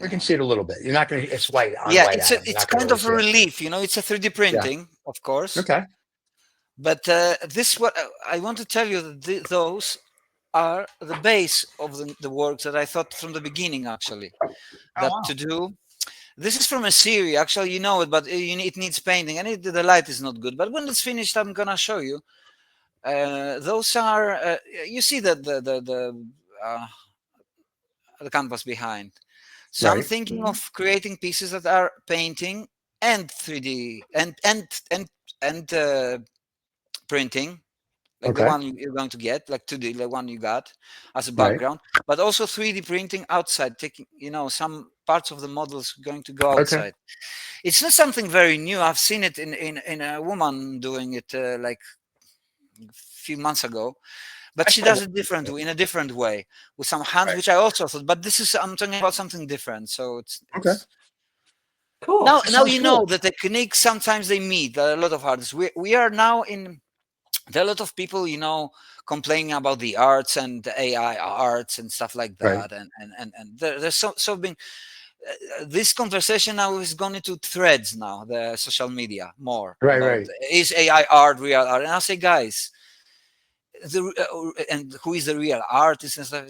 We can see it a little bit. You're not going to. It's white on yeah, white. it's Adam. You're it's not gonna kind really of see a it. relief. It's a 3D printing, of course. Okay. But this what I want to tell you that those are the base of the works that I thought from the beginning actually that wow. to do. This is from a series, actually, you know it, but it needs painting, and the light is not good. But when it's finished, I'm gonna show you. Those are you see the canvas behind. So I'm Right. thinking of creating pieces that are painting and 3D and printing, like the Okay. one you're going to get, like 2D, the one you got as a Right. background, but also 3D printing outside, taking, some parts of the models going to go Okay. outside. It's not something very new. I've seen it in a woman doing it like a few months ago, but I she saw does that. it in a different way with some hands, Right. which I also thought. But I'm talking about something different. So Okay. it's Cool. now That now sounds you know cool. the techniques. Sometimes they meet. There are a lot of artists. We are now in. There are a lot of people, complaining about the arts and the AI arts and stuff like Right. that, and there's so been this conversation now is gone into threads now, the social media more Right. about Right. is AI art real art, and I say, guys, and who is the real artist and stuff.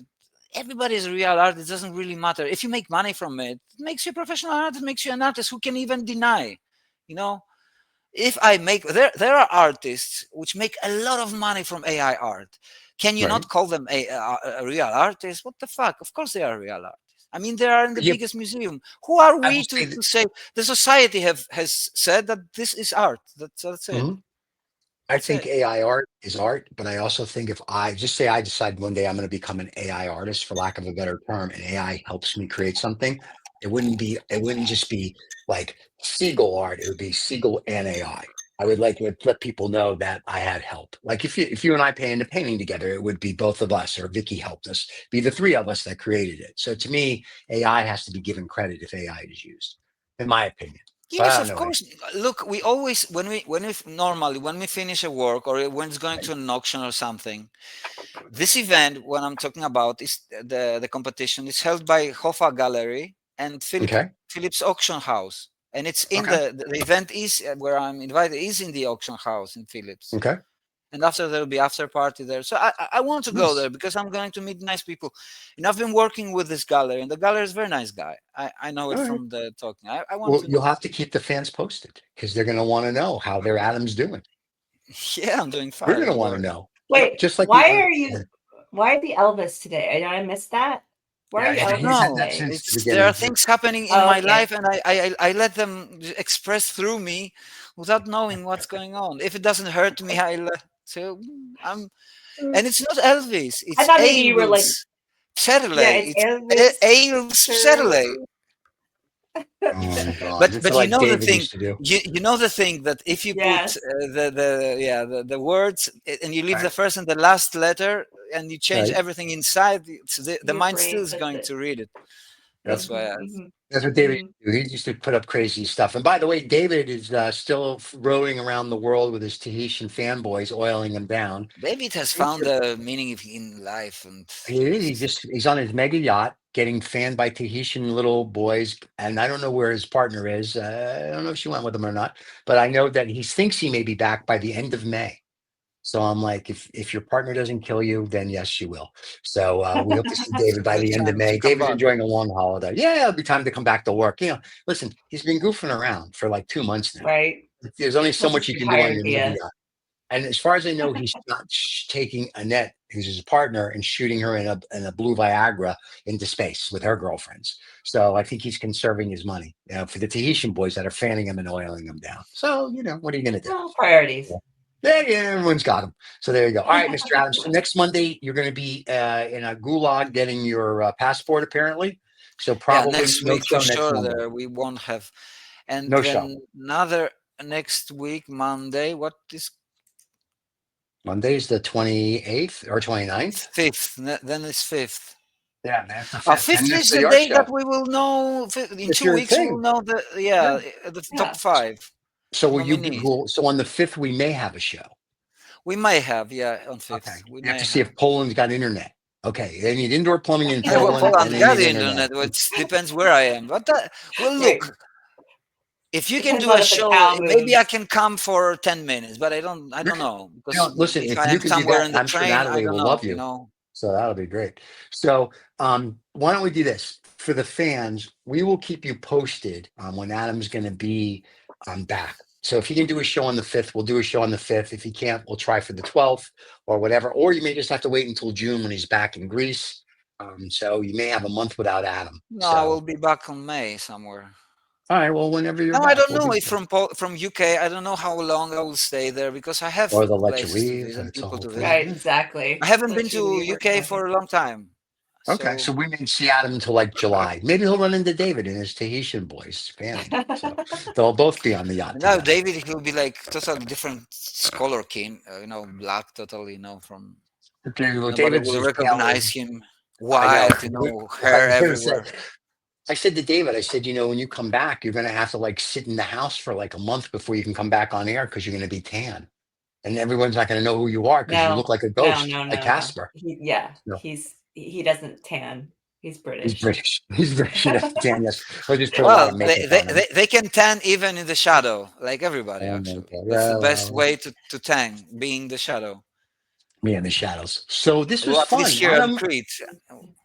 Everybody is a real artist. It doesn't really matter if you make money from it. It makes you a professional artist. It makes you an artist. Who can even deny? You know, if I make there are artists which make a lot of money from AI art. Can you Right. not call them a real artist? What the fuck? Of course they are real artists. I mean, they are in the Yeah. biggest museum. Who are I will we say to that. say the society has said that this is art? That's it. Mhm. I That's think it. AI art is art, but I also think if I just say I decide one day I'm going to become an AI artist, for lack of a better term, and AI helps me create something, it wouldn't just be like Siegel art. It would be Siegel and AI. I would like to let people know that I had help. Like if you and I painted a painting together, it would be both of us, or Vicki helped us, be the three of us that created it. So to me, AI has to be given credit if AI is used, in my opinion. But I Yes, don't of know. course. Look, we always normally when we finish a work or when it's going to an auction or something, this event when I'm talking about is the competition is held by Hoffa Gallery and Okay. Philip's Auction House, and it's in Okay. the event is where I'm invited is in the auction house in Philip's, Okay. and after there'll be after party there. So I want to go Nice. there because I'm going to meet nice people, and I've been working with this gallery, and the gallery is a very nice guy. I know it All right. from the talking. I want Well, to you'll know. have to keep the fans posted because they're going to want to know how their Adam's doing. Yeah, I'm doing We're fine. going to Don't want to worry. know. Wait, Just like we why want. are you? Why the Elvis today? Did I miss that? Why are Yeah, you he's Elvis had that No, today? since the it's there are beginning. things happening in Oh, my okay. life, and I let them express through me without knowing what's going on. If it doesn't hurt me, so I'm, and it's not Elvis, I it's thought maybe you were like, Ailes yeah, Shirley, it's it's Elvis. Ailes Shirley. Oh my God! But It's but you like know the David thing, used to do. you know the thing that if you put Yes, the words and you leave the Right. first and the last letter and you change Right. everything inside, the your mind still brain is puts going it. to read it. Yep. That's why. Mm-hmm, That's what David hmm used to do. He used to put up crazy stuff. And by the way, David is still rowing around the world with his Tahitian fanboys, oiling him down. David has found a meaning in life, and He's on his mega yacht getting fanned by Tahitian little boys, and I don't know where his partner is. I don't know if she went with him or not, but I know that he thinks he may be back by the end of May. So I'm like, if your partner doesn't kill you, then yes, she will. So we hope to see it's David a by good the end of time to May. come David's back. enjoying a long holiday. Yeah, it'll be time to come back to work. Listen, he's been goofing around for like 2 months now. Right. There's only so He'll much just you be can do on tired your of you. mega yacht. And as far as I know, he's not taking Annette, who's his partner, and shooting her in a blue Viagra into space with her girlfriends. So I think he's conserving his money, for the Tahitian boys that are fanning him and oiling him down. So what are you going to do? Well, priorities. Yeah, everyone's got them. So there you go. All right, Mr. Adams. So next Monday, you're going to be in a gulag getting your passport, apparently. So Yeah, probably next no week for show next sure. Monday. There we won't have, and No show. then another next week Monday. What is Monday's the 28th or 29th. fifth? Then it's fifth. Yeah, that's the 5th. And Fifth that's is the the art day that show. we will know. In It's two your weeks we will thing. know the Yeah. the top Yeah. five So will you be nominees. cool? So on the 5th, we may have a show. We may have, on Okay. fifth. We You have may to see have. if Poland's got internet. Okay. They need indoor plumbing in Yeah, well, Poland and Poland they got need the internet. internet. Well, it depends where I am. But well, Right. look, if you can Depends do on a if the show, cow maybe I moves. can come for 10 minutes. But I don't know because Listen, if if I you am can do somewhere that, in the I'm sure train, I Natalie don't will know. love you. So that'll be great. So why don't we do this for the fans? We will keep you posted on when Adam's going to be back. So if he can do a show on the 5th, we'll do a show on the 5th. If he can't, we'll try for the 12th or whatever. Or you may just have to wait until June when he's back in Greece. So you may have a month without Adam. No, I So will be back on May somewhere. All right. Well, whenever you're No, back, I don't we'll know be it from UK. I don't know how long I will stay there because I have or they'll let you places to leave. visit, It's a people whole to thing. visit. Right, Yeah. exactly. I haven't Let been you to leave or UK something. for a long time. Okay, so we may see Adam until like July. Maybe he'll run into David and his Tahitian boys, Vanity. So they'll both be on the yacht Now together. David, he will be like totally different color king, black, totally, from Okay, well, nobody David's will as pale recognize as him. I know. White, I hair was gonna say. everywhere. I said to David, I said, when you come back, you're gonna have to like sit in the house for like a month before you can come back on air because you're gonna be tan, and everyone's not gonna know who you are because you look No, like a no, ghost, no, like no, no. Casper. Yeah, he doesn't tan. He's He's British. British. He's British. He doesn't tan. Yes, he'll just put a lot Well, of they, makeup they, on him. they, they can tan even in the shadow, like everybody, Oh my actually. God. That's the Yeah, best well, way to tan, being the shadow. me in the shadows. So this was Well, at least fun, here on Adam. Crete.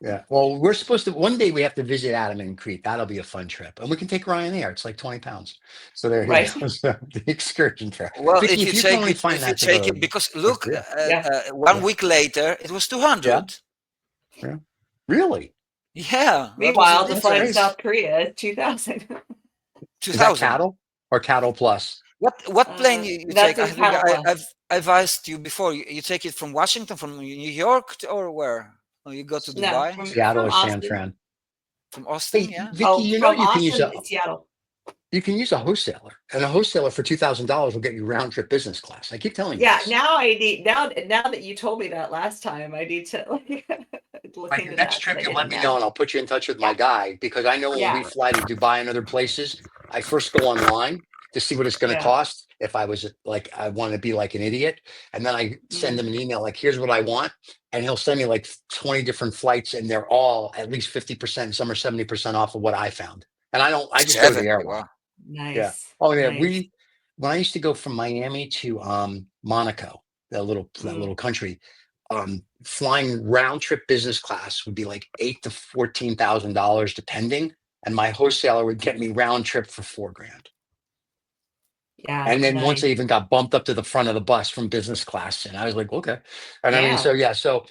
Yeah. Well, we're supposed to one day we have to visit Adam in Crete. That'll be a fun trip. And we can take Ryanair. It's like 20 pounds. So there you Right. go. So the excursion trip. Well, Vicky, if you can only find that to go to because North look, Korea. Yeah. 1 week later, it was Yeah. 200. Yeah. Really? Yeah, that was Meanwhile, the That's flight to crazy. South Korea is 2,000. Is that 2000. cattle or cattle plus? What plane you That's take? I in think California. I've asked you before. You take it from Washington, from New York, or where? Or you go to No, Dubai, Seattle from or San Austin. Fran? from Austin? Hey, Yeah. Vicky, Oh, from you can use Austin to Seattle. a wholesaler. And a wholesaler for $2,000 will get you round trip business class. I keep telling you Yeah, this. now I need now that you told me that last time, I need to look Like into your next that 'cause trip, I you let didn't me know. know and I'll put you in touch with my Yeah. guy because I know when we Yeah. fly to Dubai and other places, I first go online to see what it's going to Yeah. cost if I was like, I want to be like an idiot. And then I send him an email like, here's what I want. And he'll send me like 20 different flights and they're all at least 50%, some are 70% off of what I found. And I just go to the 70. airline. Wow. Yeah. Nice. Oh yeah. Nice. When I used to go from Miami to Monaco, that Mm. little country, flying round trip business class would be like $8,000 to $14,000 depending, and my wholesaler would get me round trip for $4,000. Yeah. And then once I Nice. even got bumped up to the front of the bus from business class, and I was like, okay. And I mean, Yeah. so yeah, so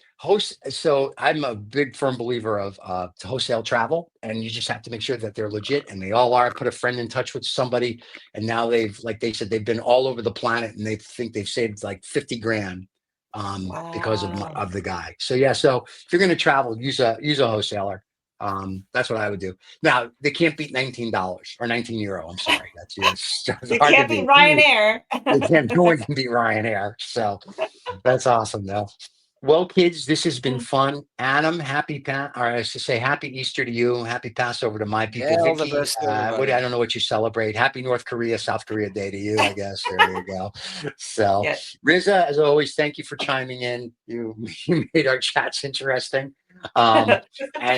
I'm a big firm believer of wholesale travel, and you just have to make sure that they're legit, and they all are. I put a friend in touch with somebody, and now like they said, they've been all over the planet, and they think they've saved like 50 grand because Wow. of the guy. So yeah, so if you're going to travel, use a wholesaler. That's what I would do. Now they can't beat $19 or €19. I'm sorry, that's You hard to can't be beat. Ryanair. They can't no one can beat Ryanair. So that's awesome though. Well, kids, this has been fun. Adam, or I should say happy Easter to you. Happy Passover to my Yeah, people. all the Vicky, best to everybody. I don't know what you celebrate. Happy North Korea, South Korea Day to you, I guess. There you go. So Yeah. Riza, as always, thank you for chiming in. You made our chats interesting. And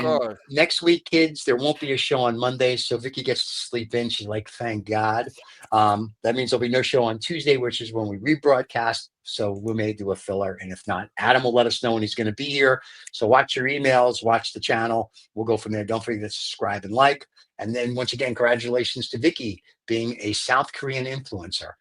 course. next week, kids, there won't be a show on Monday, so Vicky gets to sleep in. She's like, thank God. That means there'll be no show on Tuesday, which is when we rebroadcast. So we may do a filler. And if not, Adam will let us know when he's going to be here. So watch your emails, watch the channel. We'll go from there. Don't forget to subscribe and like. And then once again, congratulations to Vicky being a South Korean influencer.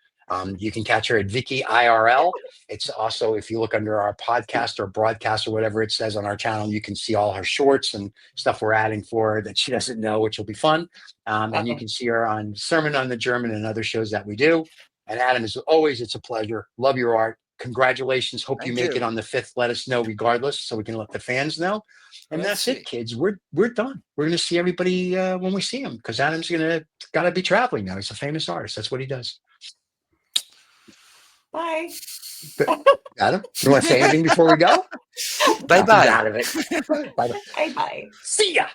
You can catch her at Vicki IRL. It's also, if you look under our podcast or broadcast or whatever it says on our channel, you can see all her shorts and stuff we're adding for her that she doesn't know, which will be fun. And you can see her on Sermon on the German and other shows that we do. And Adam, as always, it's a pleasure. Love your art. Congratulations. Hope you Thank make it you. on the 5th. Let us know regardless so we can let the fans know. And Let's that's see. it, kids. We're done. We're going to see everybody when we see him because Adam's got to be traveling now. He's a famous artist. That's what he does. Bye. Adam, you want to say anything before we go? Bye He's bye. out of it. Bye. Bye bye. See ya.